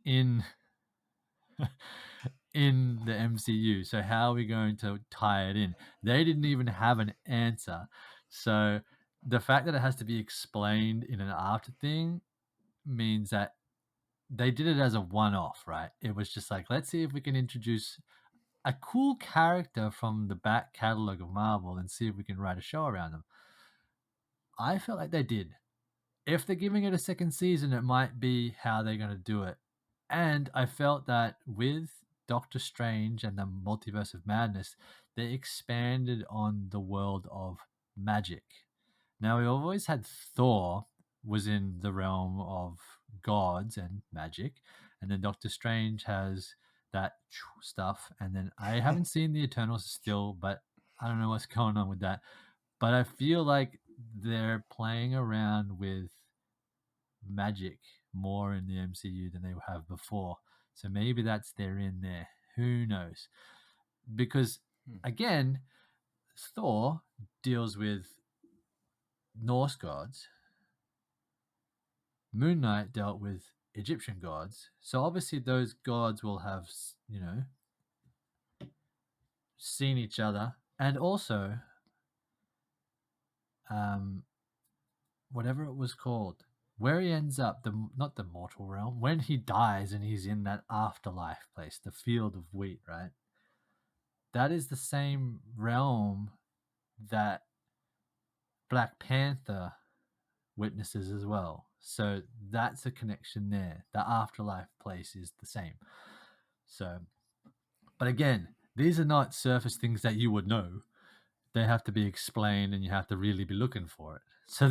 Speaker 2: in in the MCU. So how are we going to tie it in? They didn't even have an answer. So the fact that it has to be explained in an after thing means that they did it as a one-off, right? It was just like, let's see if we can introduce a cool character from the back catalog of Marvel and see if we can write a show around them. I felt like they did. If they're giving it a second season, it might be how they're going to do it. And I felt that with Doctor Strange and the Multiverse of Madness, they expanded on the world of magic. Now, we always had Thor was in the realm of gods and magic, and then Doctor Strange has that stuff. And then I haven't seen the Eternals still, but I don't know what's going on with that. But I feel like they're playing around with magic more in the MCU than they have before. So maybe that's their in there. Who knows? Because again, Thor deals with Norse gods. Moon Knight dealt with Egyptian gods. So obviously those gods will have, seen each other. And also, whatever it was called, where he ends up, not the mortal realm, when he dies and he's in that afterlife place, the field of wheat, right? That is the same realm that Black Panther witnesses as well. So that's a connection there. The afterlife place is the same. So, but again, these are not surface things that you would know. They have to be explained and you have to really be looking for it. So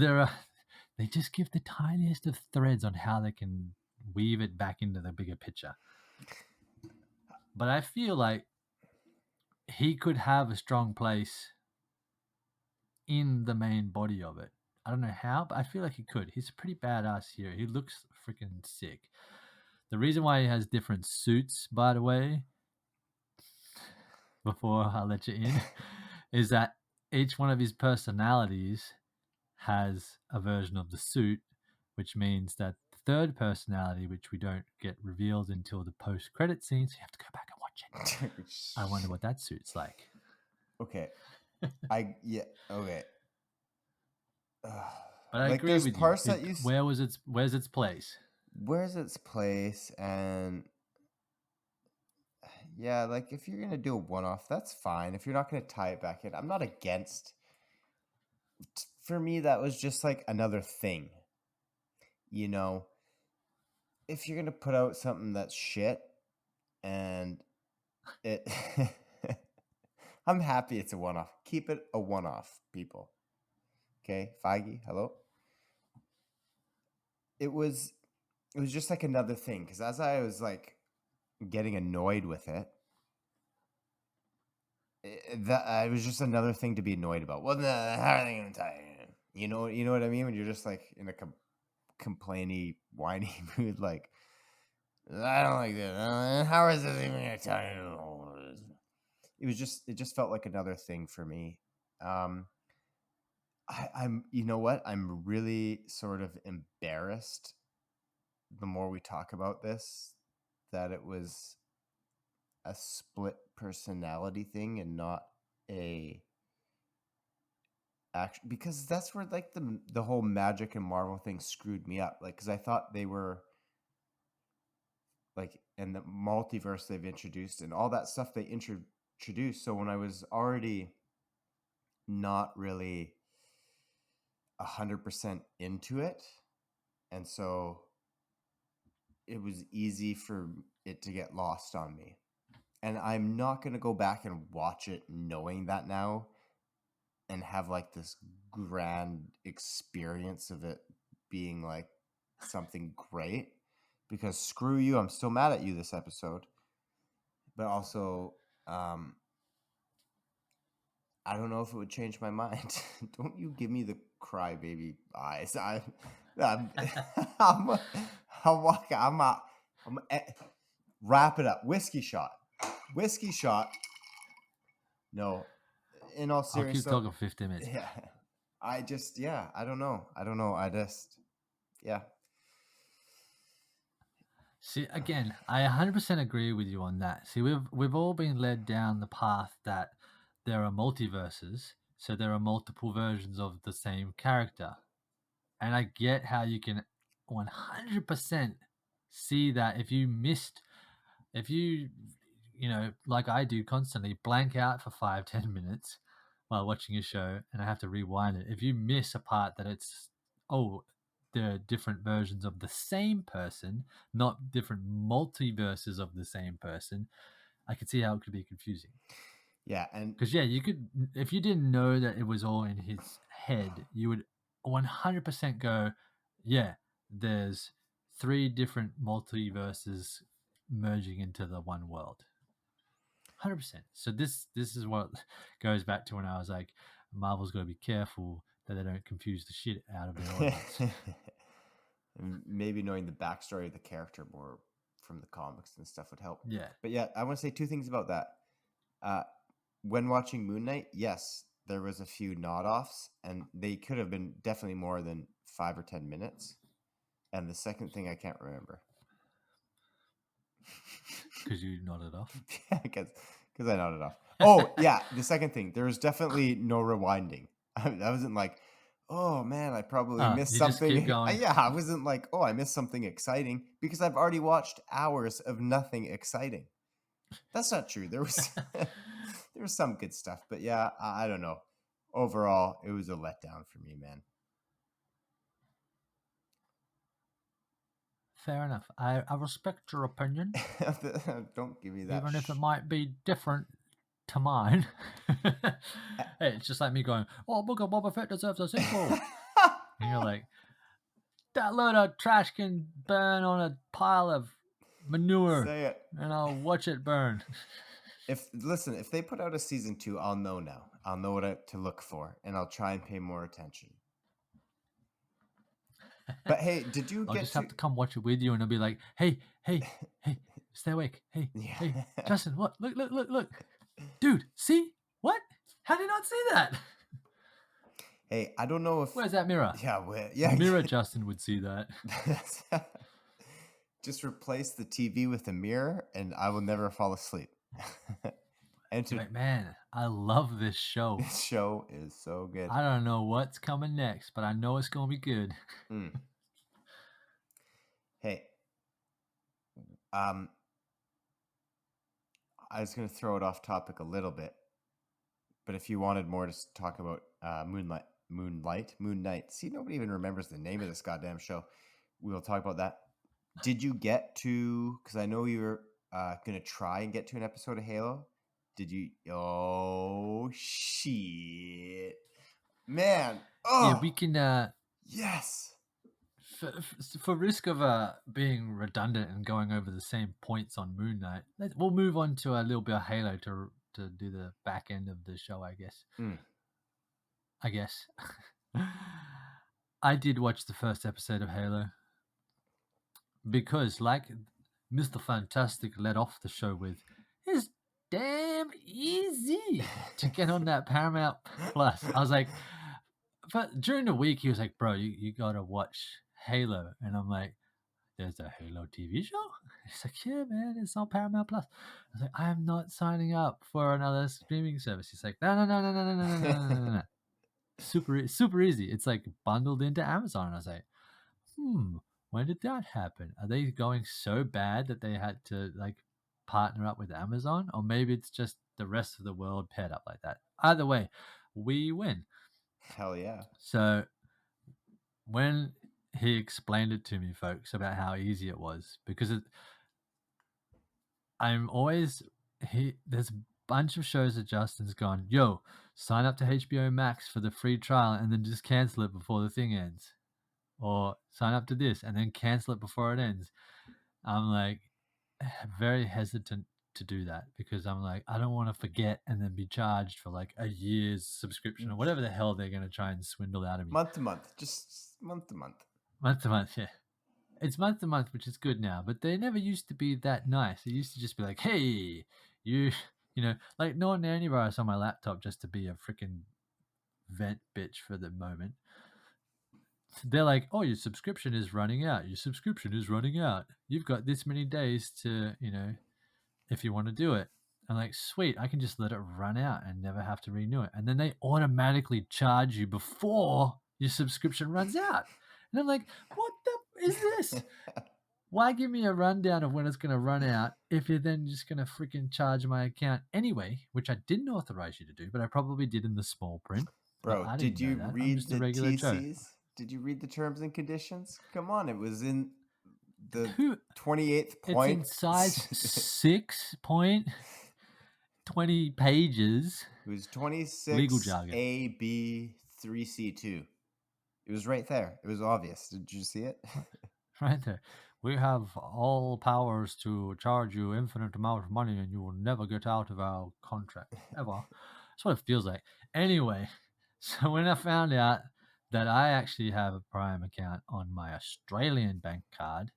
Speaker 2: they just give the tiniest of threads on how they can weave it back into the bigger picture. But I feel like he could have a strong place in the main body of it. I don't know how, but I feel like he could. He's a pretty badass here. He looks freaking sick. The reason why he has different suits, by the way, before I let you in, is that each one of his personalities has a version of the suit, which means that the third personality, which we don't get revealed until the post-credit scene, so you have to go back and watch it. I wonder what that suit's like.
Speaker 1: Okay. Okay.
Speaker 2: But I agree with you. Where's its place?
Speaker 1: Where's its place? And yeah, like if you're gonna do a one-off, that's fine. If you're not gonna tie it back in, I'm not against. For me, that was just like another thing. You know, if you're gonna put out something that's shit, and it, I'm happy it's a one-off. Keep it a one-off, people. Okay, Feige, hello. It was just like another thing because as I was like getting annoyed with it, it was just another thing to be annoyed about. Well, how are they going to tie it in? You know what I mean? When you're just like in a complainy, whiny mood, like I don't like this. How is this even going to tie in? It just felt like another thing for me. I'm you know what? I'm really sort of embarrassed the more we talk about this that it was a split personality thing and not a action, because that's where like the whole magic and Marvel thing screwed me up, like because I thought they were like, and the multiverse they've introduced and all that stuff they introduced, so when I was already not really 100% into it, and so it was easy for it to get lost on me. And I'm not going to go back and watch it knowing that now and have like this grand experience of it being like something great, because screw you, I'm still mad at you this episode. But also, I don't know if it would change my mind. Don't you give me the crybaby eyes. I'm, wrap it up. Whiskey shot. No, in all
Speaker 2: I'll
Speaker 1: seriousness,
Speaker 2: keep talking for 15 minutes.
Speaker 1: yeah. I don't know. Yeah.
Speaker 2: See, again, I 100% agree with you on that. See, we've all been led down the path that there are multiverses, so there are multiple versions of the same character. And I get how you can 100% see that if you, like I do constantly, blank out for 5-10 minutes while watching a show and I have to rewind it. If you miss a part that it's, there are different versions of the same person, not different multiverses of the same person, I could see how it could be confusing.
Speaker 1: Yeah, and
Speaker 2: because you could, if you didn't know that it was all in his head, you would 100% go, yeah, there's 3 different multiverses merging into the one world. 100%. So this is what goes back to when I was like, Marvel's got to be careful that they don't confuse the shit out of their audience.
Speaker 1: maybe knowing the backstory of the character more from the comics and stuff would help.
Speaker 2: Yeah.
Speaker 1: But yeah, I want to say 2 things about that. When watching Moon Knight, yes, there was a few nod-offs, and they could have been definitely more than 5 or 10 minutes. And the second thing I can't remember.
Speaker 2: Because you nodded off.
Speaker 1: Yeah, because I nodded off. Oh, yeah, the second thing, there was definitely no rewinding. I wasn't like, oh man, I probably missed
Speaker 2: you just
Speaker 1: something.
Speaker 2: keep going.
Speaker 1: Yeah, I wasn't like, oh, I missed something exciting, because I've already watched hours of nothing exciting. That's not true. There was there was some good stuff, but yeah, I don't know. Overall, it was a letdown for me, man.
Speaker 2: Fair enough. I respect your opinion.
Speaker 1: Don't give me that.
Speaker 2: Even if it might be different to mine. Hey, it's just like me going, oh, Book of Boba Fett deserves a sequel. And you're like, that load of trash can burn on a pile of manure.
Speaker 1: Say it.
Speaker 2: And I'll watch it burn.
Speaker 1: If they put out a season 2, I'll know now. I'll know what to look for, and I'll try and pay more attention. But hey, did you
Speaker 2: I'll
Speaker 1: get
Speaker 2: just have to come watch it with you, and I'll be like, hey, stay awake. Hey, Justin, what? Look. Dude, see? What? How did you not see that?
Speaker 1: Hey, I don't know if...
Speaker 2: Where's that mirror?
Speaker 1: Yeah.
Speaker 2: Mirror Justin would see that.
Speaker 1: Just replace the TV with a mirror, and I will never fall asleep.
Speaker 2: Like, man, I love this show.
Speaker 1: This show is so good.
Speaker 2: I don't know what's coming next, but I know it's going to be good.
Speaker 1: Hey, I was going to throw it off topic a little bit, but if you wanted more to talk about Moon Knight. See, nobody even remembers the name of this goddamn show. We'll talk about that. Did you get to, because I know you were going to try and get to an episode of Halo. Did you? Oh, shit. Man. Oh.
Speaker 2: Yeah, we can...
Speaker 1: yes.
Speaker 2: For risk of being redundant and going over the same points on Moon Knight, we'll move on to a little bit of Halo to do the back end of the show, I guess. I guess. I did watch the first episode of Halo because, like Mr. Fantastic led off the show with, it's damn easy to get on that Paramount Plus. I was like, but during the week, he was like, bro, you got to watch Halo. And I'm like, there's a Halo TV show? He's like, yeah, man, it's on Paramount Plus. I was like, I am not signing up for another streaming service. He's like, no. Super easy. It's like bundled into Amazon. And I was like, when did that happen? Are they going so bad that they had to like partner up with Amazon? Or maybe it's just the rest of the world paired up like that. Either way, we win.
Speaker 1: Hell yeah.
Speaker 2: So when he explained it to me, folks, about how easy it was because I'm always there's a bunch of shows that Justin's gone, yo, sign up to HBO Max for the free trial and then just cancel it before the thing ends. Or sign up to this and then cancel it before it ends. I'm like very hesitant to do that because I'm like, I don't want to forget and then be charged for like a year's subscription or whatever the hell they're going to try and swindle out of me.
Speaker 1: Month to month, just month to month.
Speaker 2: Month to month, yeah. It's month to month, which is good now, but they never used to be that nice. It used to just be like, hey, you know, like Norton Antivirus on my laptop just to be a freaking vent bitch for the moment. They're like, oh, your subscription is running out. Your subscription is running out. You've got this many days to, if you want to do it. I'm like, sweet, I can just let it run out and never have to renew it. And then they automatically charge you before your subscription runs out. And I'm like, what the is this? Why give me a rundown of when it's going to run out if you're then just going to freaking charge my account anyway, which I didn't authorize you to do, but I probably did in the small print.
Speaker 1: Bro,
Speaker 2: I
Speaker 1: did
Speaker 2: didn't know
Speaker 1: you
Speaker 2: that. I'm
Speaker 1: read
Speaker 2: just a
Speaker 1: the
Speaker 2: regular Joe.
Speaker 1: TCs? Did you read the terms and conditions? Come on, it was in the
Speaker 2: Who?
Speaker 1: 28th
Speaker 2: It's
Speaker 1: point.
Speaker 2: in size 6.20 pages.
Speaker 1: It was 26
Speaker 2: Legal jargon.
Speaker 1: A, B, 3C2. It was right there. It was obvious. Did you see it?
Speaker 2: Right there. We have all powers to charge you infinite amount of money and you will never get out of our contract, ever. That's what it feels like. Anyway, so when I found out that I actually have a Prime account on my Australian bank card,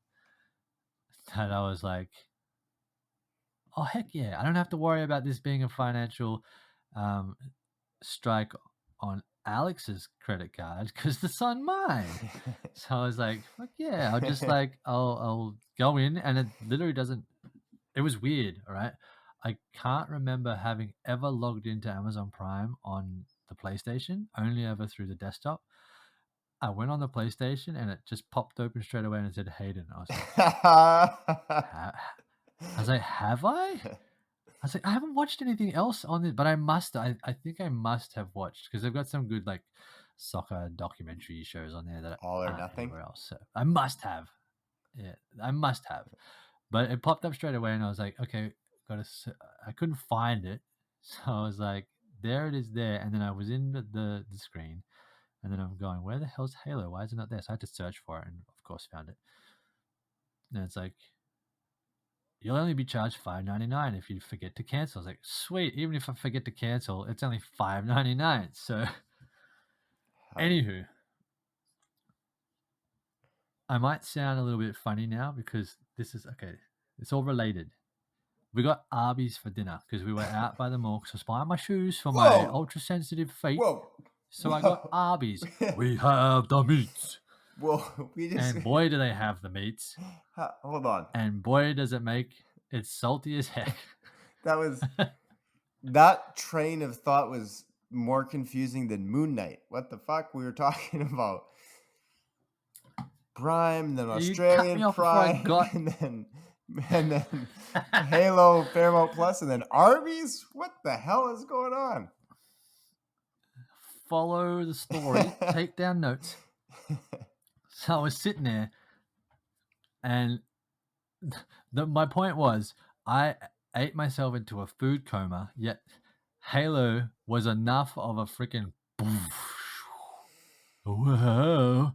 Speaker 2: that I was like, oh, heck yeah. I don't have to worry about this being a financial strike on Alex's credit card because it's on mine. So I was like, fuck yeah, I'll just like, I'll go in and it literally doesn't, it was weird, all right? I can't remember having ever logged into Amazon Prime on the PlayStation, only ever through the desktop. I went on the PlayStation and it just popped open straight away and it said Hayden. I was like, have I? I was like, I haven't watched anything else on it, but I must. I think I must have watched because they've got some good like soccer documentary shows on there that
Speaker 1: All or
Speaker 2: aren't
Speaker 1: nothing.
Speaker 2: anywhere else. So I must have. Yeah, I must have. But it popped up straight away, and I was like, okay, I couldn't find it, so I was like, there it is there, and then I was in the screen, and then I'm going, where the hell's Halo? Why is it not there? So I had to search for it, and of course found it. And it's like, you'll only be charged $5.99 if you forget to cancel. I was like, sweet. Even if I forget to cancel, it's only $5.99. So, anywho, I might sound a little bit funny now because this is okay. It's all related. We got Arby's for dinner because we were out by the mall. So I was buying my shoes for my ultra sensitive feet.
Speaker 1: Whoa.
Speaker 2: So I got Arby's. We have the meats.
Speaker 1: Whoa.
Speaker 2: And boy, do they have the meats.
Speaker 1: Hold on.
Speaker 2: And boy, does it make it salty as heck.
Speaker 1: That train of thought was more confusing than Moon Knight. What the fuck we were talking about? Prime, then Australian Prime, and then Halo, Paramount Plus, and then Arby's? What the hell is going on?
Speaker 2: Follow the story. Take down notes. So I was sitting there, and my point was, I ate myself into a food coma, yet Halo was enough of a freaking whoa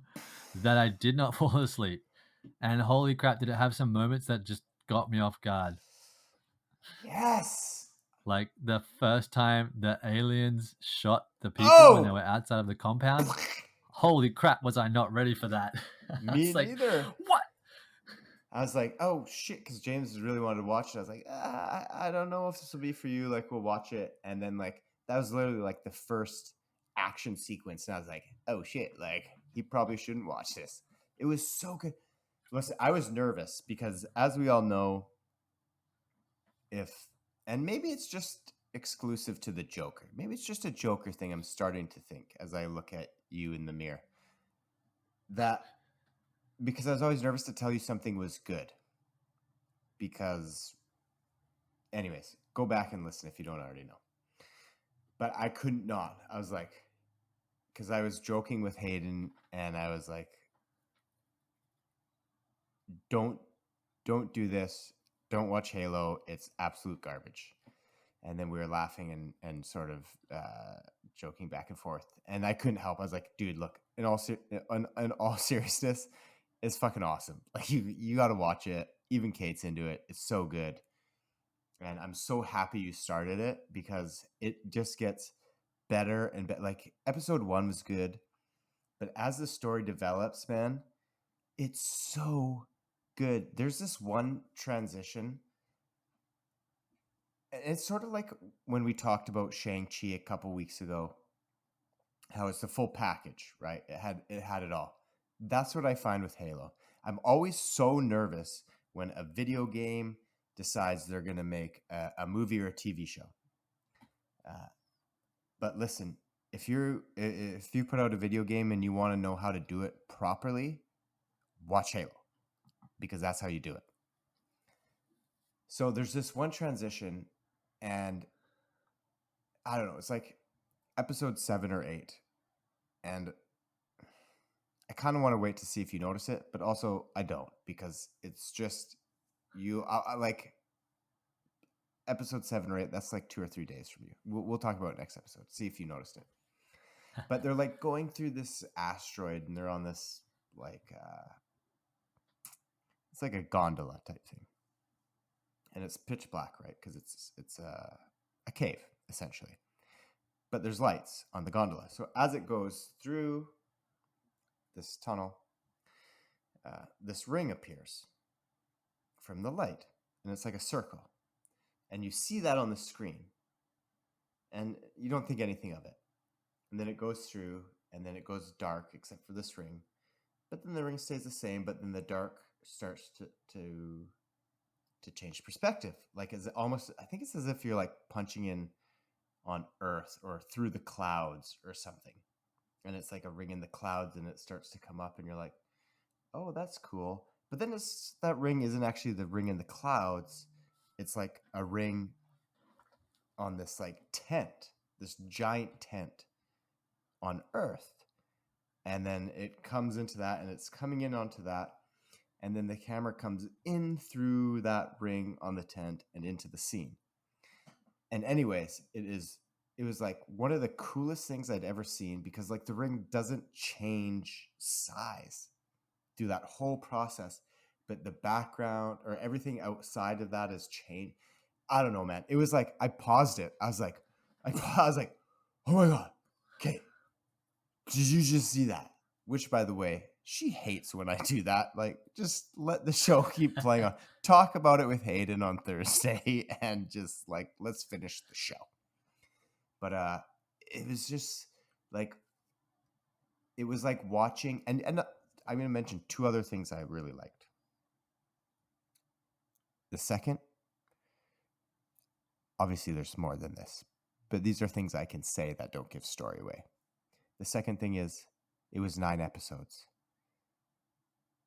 Speaker 2: that I did not fall asleep. And holy crap, did it have some moments that just got me off guard.
Speaker 1: Yes.
Speaker 2: Like the first time the aliens shot the people when they were outside of the compound. Holy crap, was I not ready for that?
Speaker 1: Me neither.
Speaker 2: What?
Speaker 1: I was like, oh shit, because James really wanted to watch it. I was like, I don't know if this will be for you. Like, we'll watch it. And then like that was literally like the first action sequence. And I was like, oh shit, like he probably shouldn't watch this. It was so good. Listen, I was nervous because as we all know, and maybe it's just exclusive to the Joker. Maybe it's just a Joker thing I'm starting to think as I look at you in the mirror. Because I was always nervous to tell you something was good. Because, anyways, go back and listen if you don't already know. But I couldn't not. I was like, because I was joking with Hayden and I was like, don't do this. Don't watch Halo. It's absolute garbage. And then we were laughing and sort of joking back and forth. And I couldn't help. I was like, dude, look, in all seriousness, it's fucking awesome. Like you got to watch it. Even Kate's into it. It's so good. And I'm so happy you started it because it just gets better and better. Like episode 1 was good, but as the story develops, man, it's so good. There's this one transition. It's sort of like when we talked about Shang-Chi a couple weeks ago, how it's the full package, right? It had it all. That's what I find with Halo. I'm always so nervous when a video game decides they're going to make a movie or a TV show. But listen, if you put out a video game and you want to know how to do it properly, watch Halo, because that's how you do it. So there's this one transition, and I don't know, it's like episode 7 or 8, and I kind of want to wait to see if you notice it, but also I don't, because it's just I like episode 7 or 8. That's like 2 or 3 days from you. We'll talk about it next episode. See if you noticed it. But they're like going through this asteroid, and they're on this like it's like a gondola type thing, and it's pitch black, right? Because it's a cave essentially, but there's lights on the gondola. So as it goes through this tunnel, this ring appears from the light, and it's like a circle, and you see that on the screen, and you don't think anything of it, and then it goes through, and then it goes dark except for this ring, but then the ring stays the same, but then the dark starts to change perspective. Like it's almost, I think it's as if you're like punching in on Earth or through the clouds or something, and it's like a ring in the clouds, and it starts to come up, and you're like, oh, that's cool. But then that ring isn't actually the ring in the clouds. It's like a ring on this like tent, this giant tent on Earth. And then it comes into that, and it's coming in onto that. And then the camera comes in through that ring on the tent and into the scene. And anyways, it was like one of the coolest things I'd ever seen, because like the ring doesn't change size through that whole process, but the background or everything outside of that has changed. I don't know, man. It was like I paused it. I was like, oh my god, okay, did you just see that? Which, by the way, she hates when I do that. Like, just let the show keep playing on. Talk about it with Hayden on Thursday, and just like let's finish the show. But it was just like, it was like watching, and I'm going to mention 2 other things I really liked. The second, obviously there's more than this, but these are things I can say that don't give story away. The second thing is, it was 9 episodes.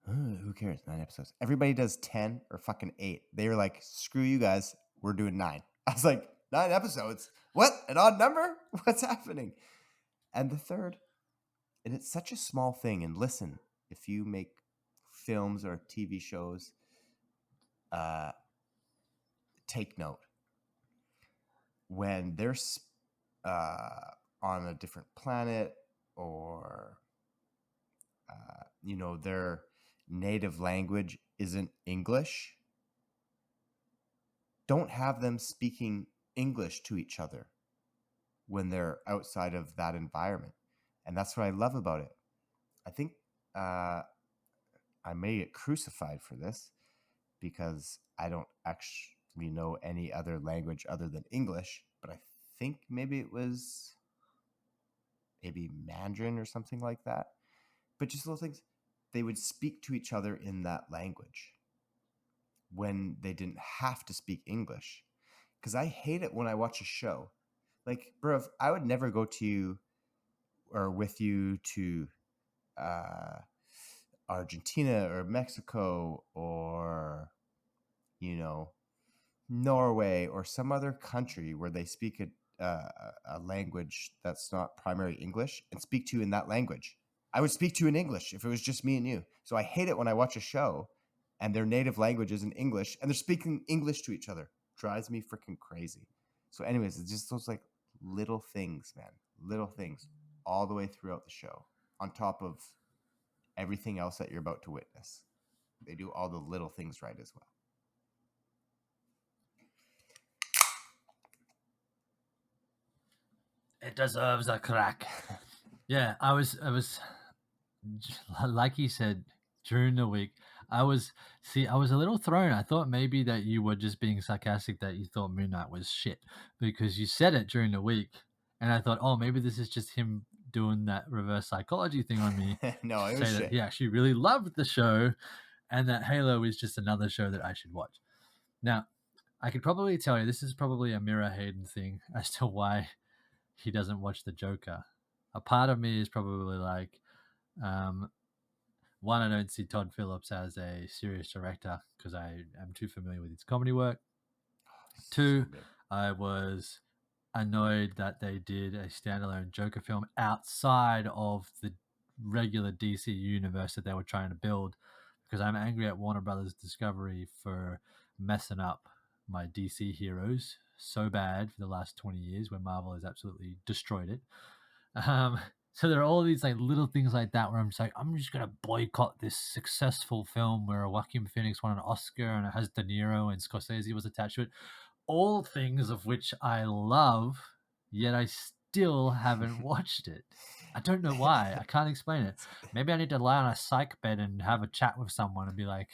Speaker 1: Who cares? 9 episodes. Everybody does 10 or fucking 8. They were like, screw you guys, we're doing 9. I was like, 9 episodes? What? An odd number? What's happening? And the third, and it's such a small thing, and listen, if you make films or TV shows, take note. When they're on a different planet, or their native language isn't English, don't have them speaking English to each other when they're outside of that environment. And that's what I love about it. I think I may get crucified for this, because I don't actually know any other language other than English, but I think maybe it was Mandarin or something like that. But just little things, they would speak to each other in that language when they didn't have to speak English. Because I hate it when I watch a show. Like, bro, I would never go to you or with you to Argentina or Mexico or, Norway or some other country where they speak a language that's not primary English, and speak to you in that language. I would speak to you in English if it was just me and you. So I hate it when I watch a show and their native language isn't English, and they're speaking English to each other. Drives me freaking crazy. So, anyways, it's just those like little things, man. Little things all the way throughout the show, on top of everything else that you're about to witness. They do all the little things right as well.
Speaker 2: It deserves a crack. Yeah, I was like you said, during the week, I was a little thrown. I thought maybe that you were just being sarcastic, that you thought Moon Knight was shit, because you said it during the week, and I thought, oh, maybe this is just him doing that reverse psychology thing on me
Speaker 1: No,
Speaker 2: to
Speaker 1: it was
Speaker 2: say that
Speaker 1: shit.
Speaker 2: he actually really loved the show, and that Halo is just another show that I should watch. Now, I could probably tell you this is probably a Mirror Hayden thing as to why he doesn't watch the Joker. A part of me is probably like, um, one, I don't see Todd Phillips as a serious director because I am too familiar with his comedy work. Two,
Speaker 1: So good.
Speaker 2: I was annoyed that they did a standalone Joker film outside of the regular DC universe that they were trying to build, because I'm angry at Warner Brothers Discovery for messing up my DC heroes so bad for the last 20 years, when Marvel has absolutely destroyed it. So there are all these like little things like that where I'm just like, I'm just gonna boycott this successful film where Joaquin Phoenix won an Oscar and it has De Niro and Scorsese was attached to it. All things of which I love, yet I still haven't watched it. I don't know why. I can't explain it. Maybe I need to lie on a psych bed and have a chat with someone and be like,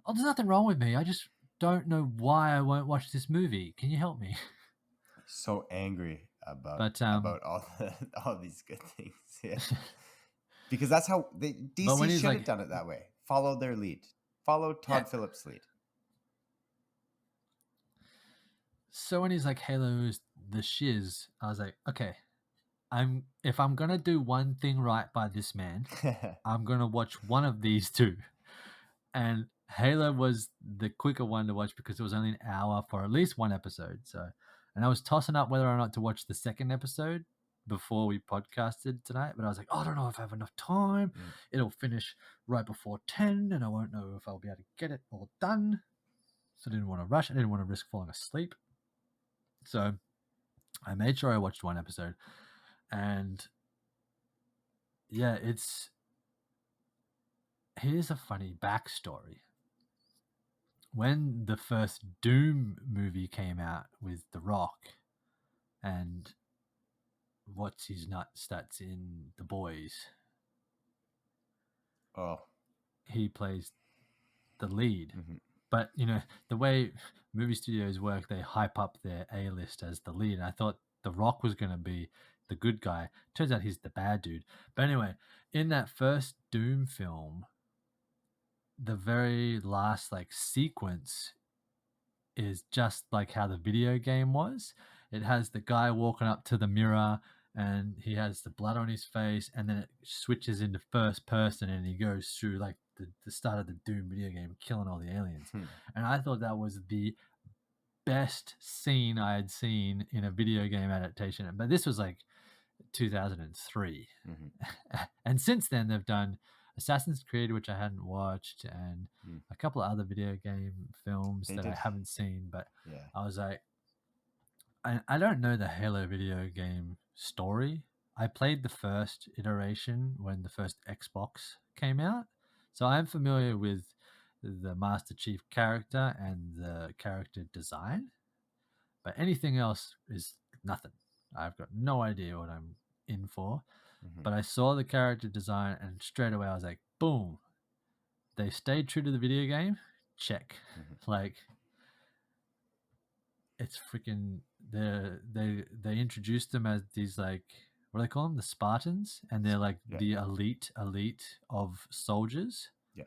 Speaker 2: oh, there's nothing wrong with me. I just don't know why I won't watch this movie. Can you help me?
Speaker 1: So angry about
Speaker 2: But
Speaker 1: all these good things. Yeah. Because that's how
Speaker 2: But when
Speaker 1: DC
Speaker 2: he's
Speaker 1: should
Speaker 2: like,
Speaker 1: have done it that way. Followed their lead. Followed Todd
Speaker 2: Yeah.
Speaker 1: Phillips' lead.
Speaker 2: So when he's like, Halo's the shiz, I was like, okay, if I'm gonna do one thing right by this man, I'm gonna watch one of these two. And Halo was the quicker one to watch because it was only an hour for at least one episode. So, and I was tossing up whether or not to watch the second episode before we podcasted tonight, but I was like, oh, I don't know if I have enough time. It'll finish right before 10, and I won't know if I'll be able to get it all done. So I didn't want to rush. I didn't want to risk falling asleep. So I made sure I watched one episode, and yeah, here's a funny backstory. When the first Doom movie came out with The Rock and what's his nuts that's in The Boys,
Speaker 1: Oh.
Speaker 2: he plays the lead.
Speaker 1: Mm-hmm.
Speaker 2: But you know, the way movie studios work, they hype up their A-list as the lead. And I thought The Rock was going to be the good guy. Turns out he's the bad dude. But anyway, in that first Doom film, the very last like sequence is just like how the video game was. It has the guy walking up to the mirror and he has the blood on his face, and then it switches into first person and he goes through like the start of the Doom video game killing all the aliens. And I thought that was the best scene I had seen in a video game adaptation. But this was like 2003. And since then they've done Assassin's Creed, which I hadn't watched, and a couple of other video game films I haven't seen. But
Speaker 1: Yeah.
Speaker 2: I was like, I don't know the Halo video game story. I played the first iteration when the first Xbox came out, so I'm familiar with the Master Chief character and the character design. But anything else is nothing. I've got no idea what I'm in for. But I saw the character design and straight away I was like, boom. They stayed true to the video game. Check. Like, it's freaking they introduced them as these like, what do they call them? The Spartans, and they're like the elite of soldiers.
Speaker 1: Yeah.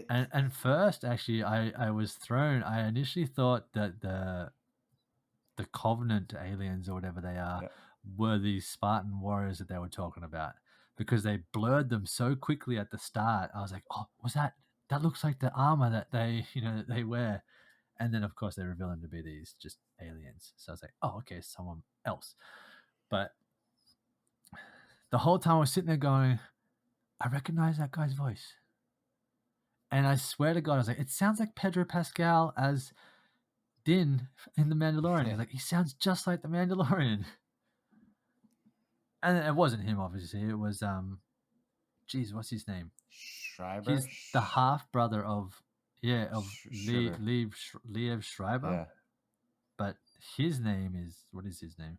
Speaker 2: And first, actually, I was thrown. I initially thought that the Covenant aliens or whatever they are were these Spartan warriors that they were talking about, because they blurred them so quickly at the start. I was like, oh, was that looks like the armor that they wear. And then of course they reveal them to be these just aliens. So I was like, oh, okay, someone else. But the whole time I was sitting there going, I recognize that guy's voice. And I swear to God, I was like, it sounds like Pedro Pascal as Din in The Mandalorian. He's like, he sounds just like The Mandalorian. And it wasn't him, obviously. It was geez, what's his name?
Speaker 1: Schreiber?
Speaker 2: He's the half brother of
Speaker 1: Sugar.
Speaker 2: Liev Schreiber.
Speaker 1: Yeah.
Speaker 2: But his name is, what is his name?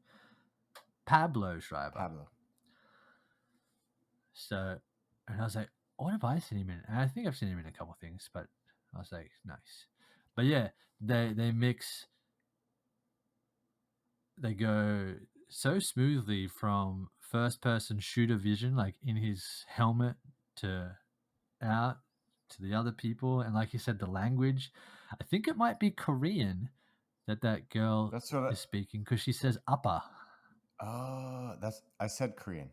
Speaker 2: Pablo Schreiber.
Speaker 1: Pablo.
Speaker 2: So, and I was like, what have I seen him in? And I think I've seen him in a couple things, but I was like, nice. But yeah, they mix, they go so smoothly from first person shooter vision, like in his helmet, to out to the other people. And like you said, the language, I think it might be Korean that girl
Speaker 1: That's what
Speaker 2: is speaking, because she says upper.
Speaker 1: Oh, I said Korean.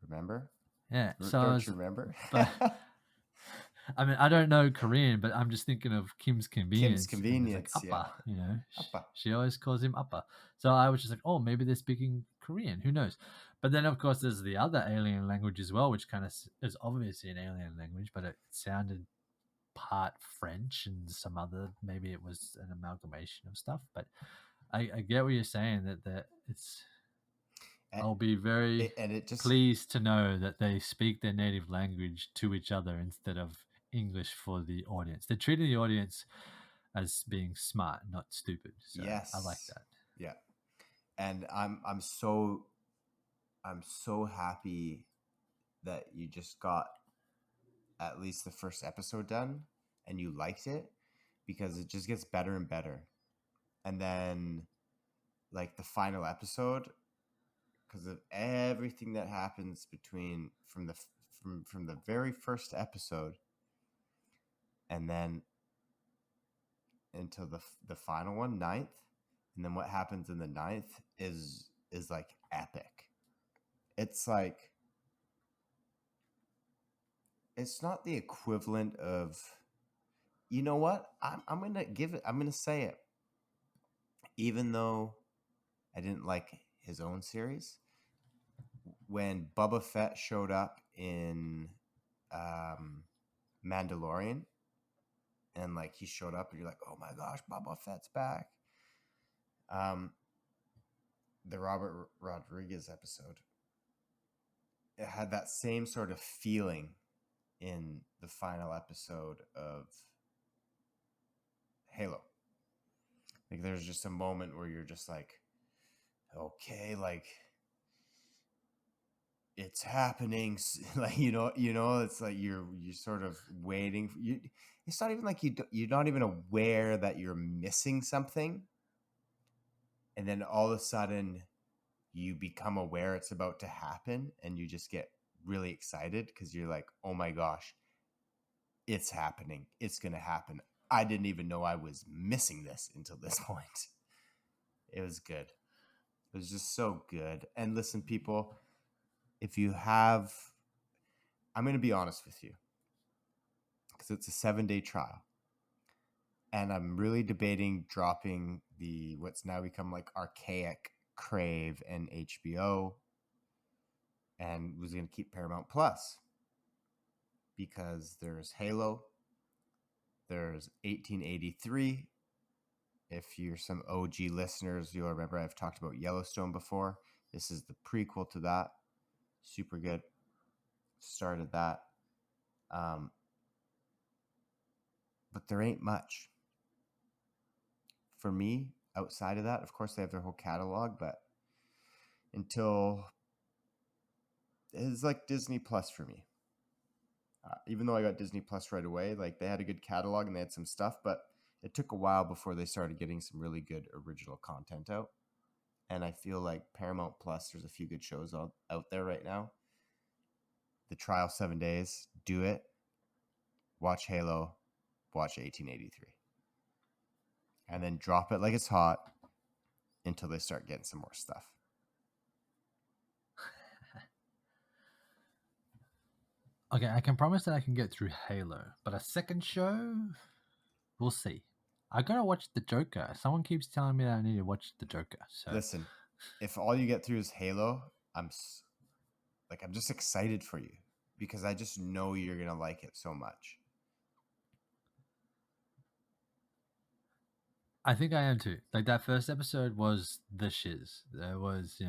Speaker 1: Remember?
Speaker 2: Yeah. So
Speaker 1: Don't you remember?
Speaker 2: But I mean, I don't know Korean, but I'm just thinking of Kim's Convenience.
Speaker 1: Kim's Convenience,
Speaker 2: And it's like Appa,
Speaker 1: yeah.
Speaker 2: you know.
Speaker 1: Appa.
Speaker 2: She always calls him Appa. So I was just like, oh, maybe they're speaking Korean. Who knows? But then, of course, there's the other alien language as well, which kind of is obviously an alien language, but it sounded part French and some other, maybe it was an amalgamation of stuff. But I get what you're saying, that it's, I'll be very pleased to know that they speak their native language to each other instead of English for the audience. They're treating the audience as being smart, not stupid. So
Speaker 1: yes.
Speaker 2: I like that.
Speaker 1: Yeah. And I'm so happy that you just got at least the first episode done and you liked it, because it just gets better and better. And then like the final episode, because of everything that happens from the very first episode and then until the final one, 9th, and then what happens in the 9th is like epic. It's like, it's not the equivalent of, you know what? I'm gonna say it. Even though I didn't like his own series, when Boba Fett showed up in Mandalorian, and like he showed up and you're like, oh my gosh, Boba Fett's back. The Robert Rodriguez episode, it had that same sort of feeling in the final episode of Halo. Like there's just a moment where you're just like, okay, like it's happening. Like, you know, it's like you're sort of waiting for you. It's not even like you're not even aware that you're missing something. And then all of a sudden you become aware it's about to happen, and you just get really excited because you're like, oh my gosh, it's happening. It's going to happen. I didn't even know I was missing this until this point. It was good. It was just so good. And listen, people, if you have, I'm going to be honest with you, because it's a 7-day trial. And I'm really debating dropping the what's now become like archaic Crave and HBO, and was going to keep Paramount Plus, because there's Halo, there's 1883. If you're some OG listeners, you'll remember I've talked about Yellowstone before. This is the prequel to that. Super good. Started that. But there ain't much. For me, outside of that, of course, they have their whole catalog, but until it's like Disney Plus for me. Even though I got Disney Plus right away, like they had a good catalog and they had some stuff, but it took a while before they started getting some really good original content out. And I feel like Paramount Plus, there's a few good shows out there right now. The trial 7 days, do it. Watch Halo, watch 1883. And then drop it like it's hot until they start getting some more stuff.
Speaker 2: Okay, I can promise that I can get through Halo, but a second show, we'll see. I gotta watch The Joker. Someone keeps telling me that I need to watch The Joker. So
Speaker 1: listen, if all you get through is Halo, I'm just excited for you, because I just know you're gonna like it so much.
Speaker 2: I think I am too. Like that first episode was the shiz. There was,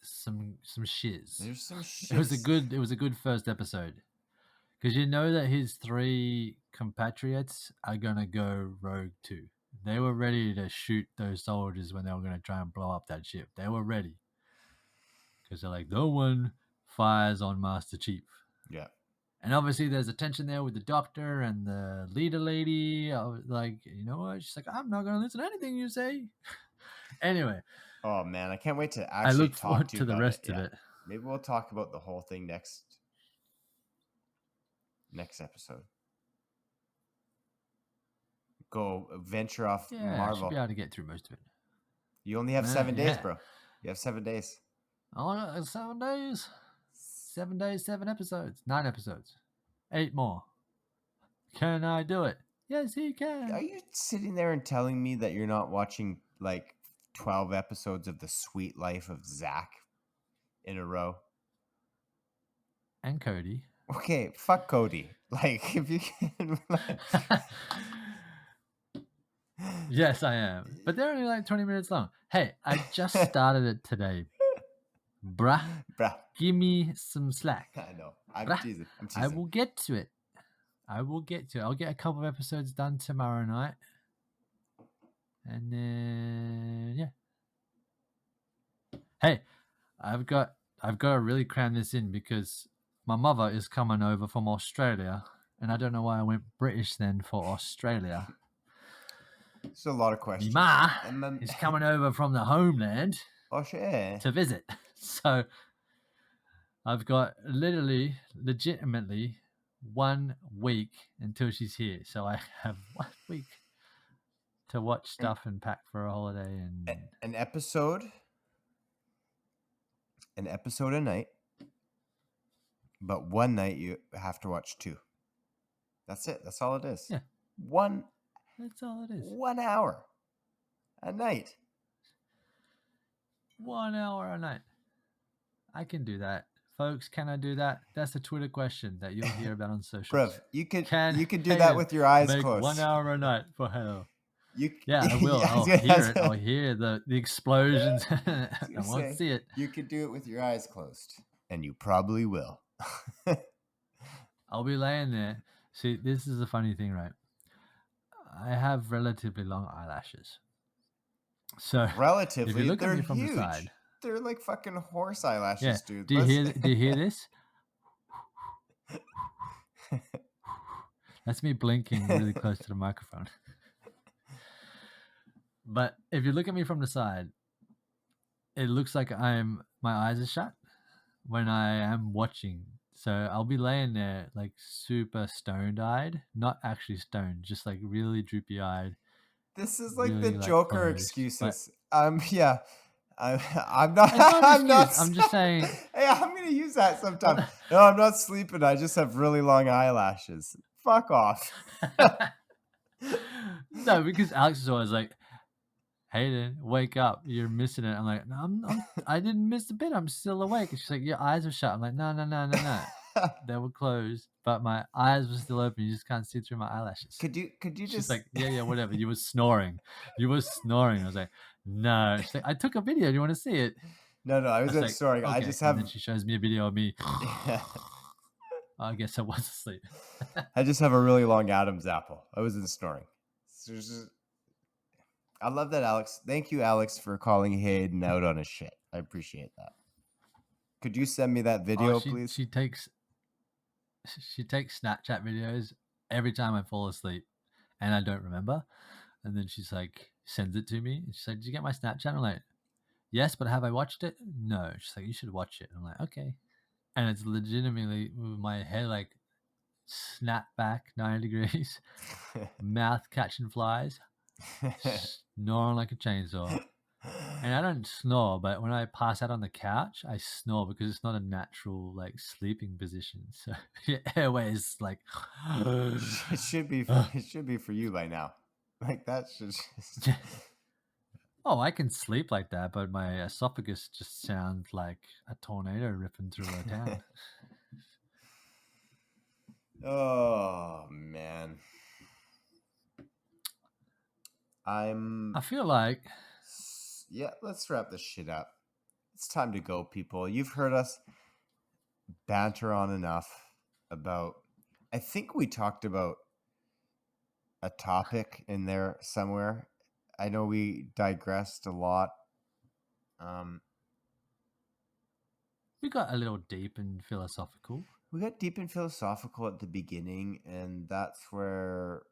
Speaker 2: some shiz.
Speaker 1: There's some
Speaker 2: It was a
Speaker 1: shits.
Speaker 2: good first episode. Because you know that his 3 compatriots are gonna go rogue too. They were ready to shoot those soldiers when they were gonna try and blow up that ship. They were ready. Because they're like, no one fires on Master Chief.
Speaker 1: Yeah.
Speaker 2: And obviously there's a tension there with the doctor and the leader lady. I was like, you know what? She's like, I'm not gonna listen to anything you say. Anyway.
Speaker 1: Oh man, I can't wait to
Speaker 2: I
Speaker 1: actually
Speaker 2: look
Speaker 1: talk
Speaker 2: forward
Speaker 1: to you
Speaker 2: to the
Speaker 1: about
Speaker 2: rest
Speaker 1: it.
Speaker 2: of
Speaker 1: Yeah.
Speaker 2: it.
Speaker 1: Maybe we'll talk about the whole thing next episode. Go venture off
Speaker 2: Yeah, I should
Speaker 1: Marvel.
Speaker 2: be able to get through most of it.
Speaker 1: You only have 7 days, bro. You have 7 days.
Speaker 2: Oh, 7 days. 7 days, 7 episodes. 9 episodes. 8 more. Can I do it? Yes, he can.
Speaker 1: Are you sitting there and telling me that you're not watching like 12 episodes of The Sweet Life of Zach in a row?
Speaker 2: And Cody.
Speaker 1: Okay, fuck Cody. Like, if you can.
Speaker 2: Yes, I am. But they're only like 20 minutes long. Hey, I just started it today. Bruh. Give me some slack.
Speaker 1: I know. I'm
Speaker 2: Bruh.
Speaker 1: teasing.
Speaker 2: I will get to it. I'll get a couple of episodes done tomorrow night. And then, yeah. Hey, I've got to really cram this in because my mother is coming over from Australia, and I don't know why I went British then for Australia.
Speaker 1: It's a lot of questions.
Speaker 2: My ma is coming over from the homeland to visit. So I've got legitimately 1 week until she's here. So I have 1 week to watch stuff and pack for a holiday. And
Speaker 1: an episode a night, but one night you have to watch 2. That's it. That's all it is.
Speaker 2: Yeah. That's all it is.
Speaker 1: 1 hour a night.
Speaker 2: 1 hour a night. I can do that. Folks, can I do that? That's a Twitter question that you'll hear about on socials.
Speaker 1: Bruv, you could do that with your eyes
Speaker 2: make
Speaker 1: closed.
Speaker 2: 1 hour a night for Halo.
Speaker 1: Yeah,
Speaker 2: I will. I'll hear it. I'll hear the explosions. I won't see it.
Speaker 1: You could do it with your eyes closed, and you probably will.
Speaker 2: I'll be laying there. See, this is the funny thing, right? I have relatively long eyelashes. So
Speaker 1: relatively,
Speaker 2: if you look
Speaker 1: they're
Speaker 2: at me from
Speaker 1: huge.
Speaker 2: the side,
Speaker 1: they're like fucking horse eyelashes, dude.
Speaker 2: Do you hear this? That's me blinking really close to the microphone. But if you look at me from the side, it looks like my eyes are shut when I am watching. So I'll be laying there like super stoned-eyed, not actually stoned, just like really droopy-eyed.
Speaker 1: This is like
Speaker 2: really,
Speaker 1: the Joker
Speaker 2: closed,
Speaker 1: excuses. Yeah. I'm not.
Speaker 2: I'm not. I'm just saying.
Speaker 1: Hey, I'm gonna use that sometime. No, I'm not sleeping. I just have really long eyelashes. Fuck off.
Speaker 2: No, because Alex is always like, Hayden, wake up. You're missing it. I'm like, no, I didn't miss a bit. I'm still awake. And she's like, your eyes are shut. I'm like, no. They were closed, but my eyes were still open. You just can't see through my eyelashes.
Speaker 1: Could you
Speaker 2: She's
Speaker 1: just
Speaker 2: like, yeah, whatever. You were snoring. I was like, no. She's like, I took a video. Do you want to see it?
Speaker 1: No, I wasn't
Speaker 2: like,
Speaker 1: snoring.
Speaker 2: okay.
Speaker 1: I just have.
Speaker 2: And then she shows me a video of me. I guess I was asleep.
Speaker 1: I just have a really long Adam's apple. I wasn't snoring. I love that, Alex. Thank you, Alex, for calling Hayden out on his shit. I appreciate that. Could you send me that video, please?
Speaker 2: She takes Snapchat videos every time I fall asleep, and I don't remember. And then she's like, sends it to me. And she's like, "Did you get my Snapchat?" I'm like, "Yes, but have I watched it?" No. She's like, "You should watch it." I'm like, "Okay." And it's legitimately my head like snap back 90 degrees, mouth catching flies, snoring like a chainsaw. And I don't snore, but when I pass out on the couch, I snore because it's not a natural like sleeping position. So your airway is like.
Speaker 1: It should be for you by now. Like that should.
Speaker 2: Oh, I can sleep like that, but my esophagus just sounds like a tornado ripping through a town.
Speaker 1: Oh man.
Speaker 2: I feel like
Speaker 1: Yeah, let's wrap this shit up. It's time to go, people. You've heard us banter on enough about. I think we talked about a topic in there somewhere. I know we digressed a lot.
Speaker 2: we got a little deep and philosophical.
Speaker 1: We got deep and philosophical at the beginning, and that's where,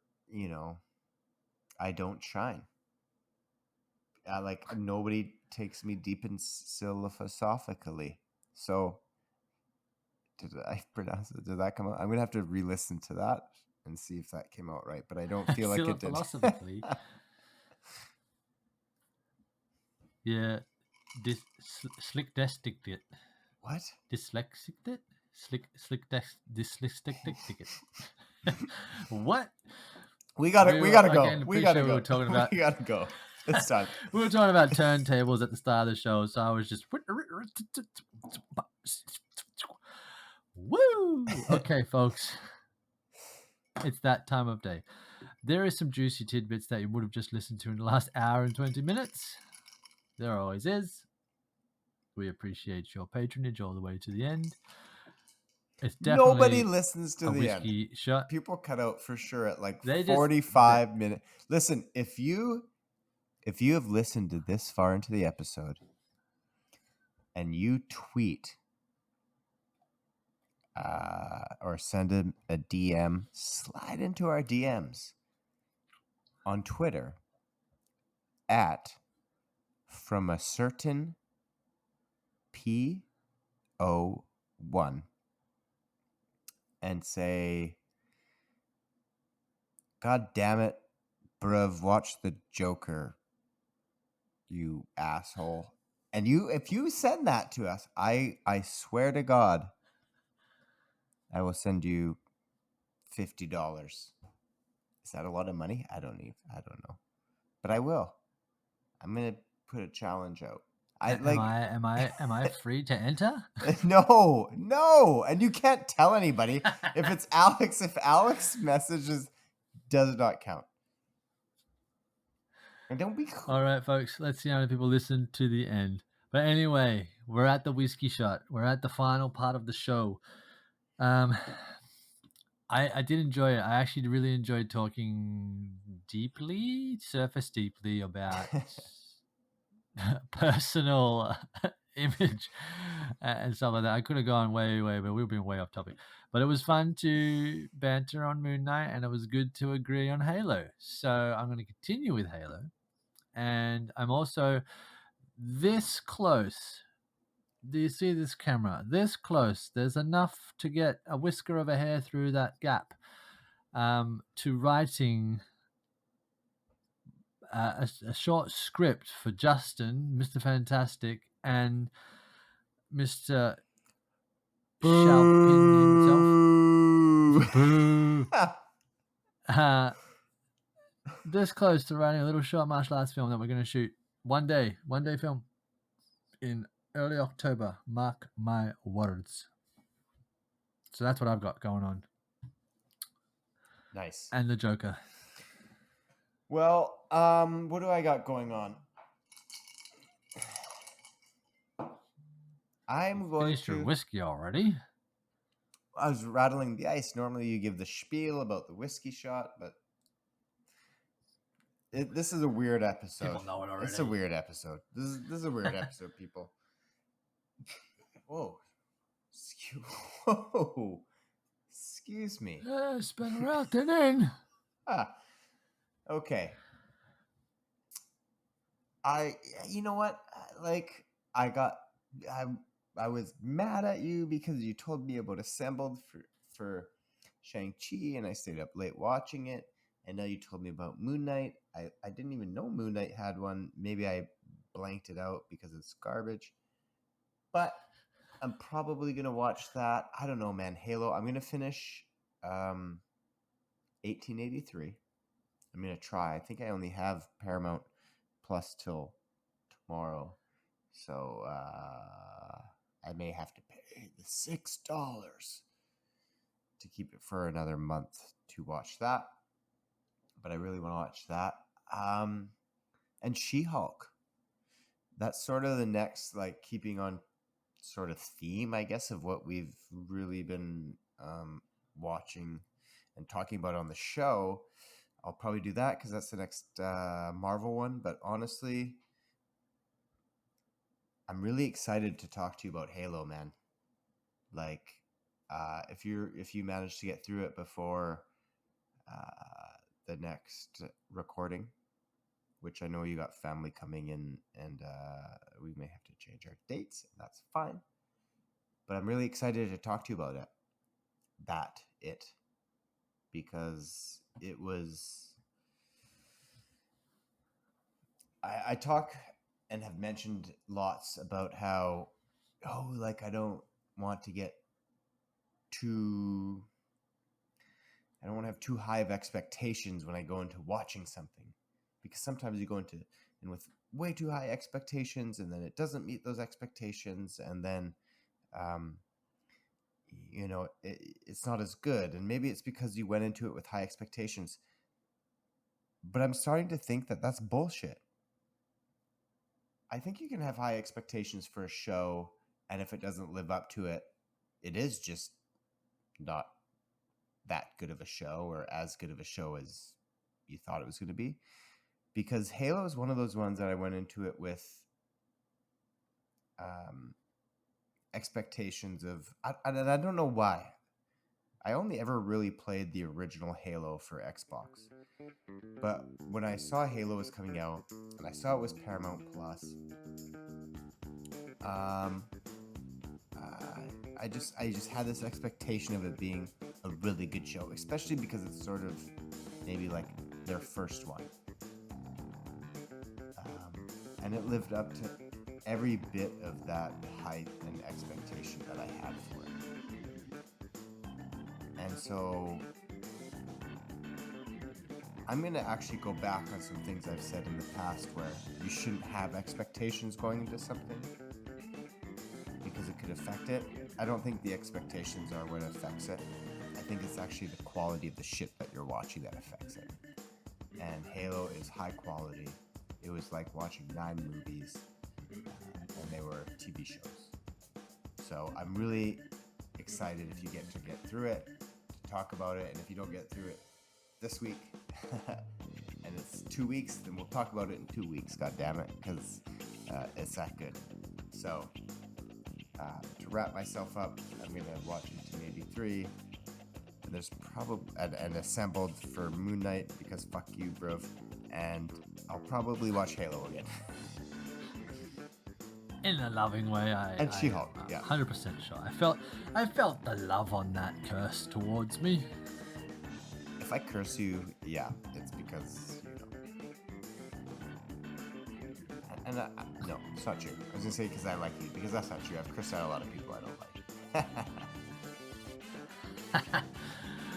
Speaker 1: I don't shine. Like, nobody takes me deep and philosophically. So, did I pronounce it? Did that come out? I'm gonna have to re-listen to that and see if that came out right. But I don't feel like it did.
Speaker 2: Philosophically. Yeah. Dyslexic it.
Speaker 1: What?
Speaker 2: Dyslexic it? Dyslexic ticket. What?
Speaker 1: We gotta go.
Speaker 2: Again,
Speaker 1: We gotta
Speaker 2: sure
Speaker 1: go.
Speaker 2: We were talking about.
Speaker 1: We gotta go. It's time.
Speaker 2: We were talking about turntables at the start of the show, so I was just. Woo! Okay, folks. It's that time of day. There is some juicy tidbits that you would have just listened to in the last hour and 20 minutes. There always is. We appreciate your patronage all the way to the end. It's definitely
Speaker 1: Nobody listens to
Speaker 2: a
Speaker 1: the
Speaker 2: whiskey
Speaker 1: end.
Speaker 2: shot.
Speaker 1: People cut out for sure at like
Speaker 2: They
Speaker 1: 45 minutes. Listen, if you have listened to this far into the episode and you tweet or send a DM, slide into our DMs on Twitter at from a certain PO1 and say, God damn it, bruv, watch the Joker, you asshole. And if you send that to us, I swear to God, I will send you $50. Is that a lot of money? I don't know. But I will. I'm gonna put a challenge out.
Speaker 2: Am I free to enter?
Speaker 1: No, and you can't tell anybody. If it's Alex, if Alex messages, does not count. And don't be.
Speaker 2: All right, folks. Let's see how many people listen to the end. But anyway, we're at the whiskey shot. We're at the final part of the show. I did enjoy it. I actually really enjoyed talking surface deeply about personal image and stuff like that. I could have gone way, but we've been way off topic. But it was fun to banter on Moon Knight, and it was good to agree on Halo. So I'm going to continue with Halo. And I'm also this close. Do you see this camera? This close. There's enough to get a whisker of a hair through that gap to writing a short script for Justin, Mr. Fantastic, and Mr. Shalpin himself. Boo. This close to writing a little short martial arts film that we're going to shoot one day film in early October. Mark my words. So that's what I've got going on.
Speaker 1: Nice.
Speaker 2: And the Joker.
Speaker 1: Well, what do I got going on? I'm going
Speaker 2: Finished
Speaker 1: to...
Speaker 2: your whiskey already?
Speaker 1: I was rattling the ice. Normally you give the spiel about the whiskey shot, but this is a weird episode.
Speaker 2: People know it already.
Speaker 1: It's a weird episode. This is a weird episode, people. Whoa. Excuse me.
Speaker 2: Spin her out and in.
Speaker 1: Okay. You know what? Like, I was mad at you because you told me about Assembled for Shang-Chi, and I stayed up late watching it. And now you told me about Moon Knight. I didn't even know Moon Knight had one. Maybe I blanked it out because it's garbage. But I'm probably going to watch that. I don't know, man. Halo. I'm going to finish 1883. I'm going to try. I think I only have Paramount Plus till tomorrow. So I may have to pay the $6 to keep it for another month to watch that. But I really want to watch that. And She-Hulk. That's sort of the next, like, keeping on sort of theme, I guess, of what we've really been watching and talking about on the show. I'll probably do that because that's the next Marvel one. But honestly, I'm really excited to talk to you about Halo, man. Like, if you manage to get through it before the next recording, which I know you got family coming in, and we may have to change our dates, and that's fine. But I'm really excited to talk to you about it. Because it was... I talk and have mentioned lots about how, like, I don't want to have too high of expectations when I go into watching something, because sometimes you go into with way too high expectations, and then it doesn't meet those expectations, and then it's not as good. And maybe it's because you went into it with high expectations, but I'm starting to think that that's bullshit. I think you can have high expectations for a show, and if it doesn't live up to it, it is just not that good of a show, or as good of a show as you thought it was going to be. Because Halo is one of those ones that I went into it with expectations of... I don't know why. I only ever really played the original Halo for Xbox. But when I saw Halo was coming out, and I saw it was Paramount Plus, I just had this expectation of it being a really good show, especially because it's sort of maybe like their first one. And it lived up to every bit of that hype and expectation that I had for it. And so I'm going to actually go back on some things I've said in the past, where you shouldn't have expectations going into something because it could affect it. I don't think the expectations are what affects it. I think it's actually the quality of the shit that you're watching that affects it. And Halo is high quality. It was like watching 9 movies, and they were TV shows. So I'm really excited if you get through it, to talk about it. And if you don't get through it this week, and it's 2 weeks, then we'll talk about it in 2 weeks, god damn it, because it's that good. So to wrap myself up, I'm gonna watch into maybe 3, and there's probably and assembled for Moon Knight, because fuck you, bro. And I'll probably watch Halo again.
Speaker 2: In a loving way.
Speaker 1: And She-Hulk, yeah.
Speaker 2: 100% sure. I felt the love on that curse towards me.
Speaker 1: If I curse you, yeah, it's because, And no, it's not true. I was gonna say because I like you, because that's not true. I've cursed out a lot of people I don't like.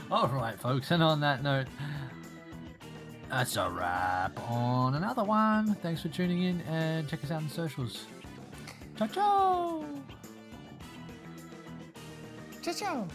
Speaker 2: All right, folks, and on that note, that's a wrap on another one. Thanks for tuning in, and check us out on the socials. Ciao, ciao!
Speaker 1: Ciao, ciao!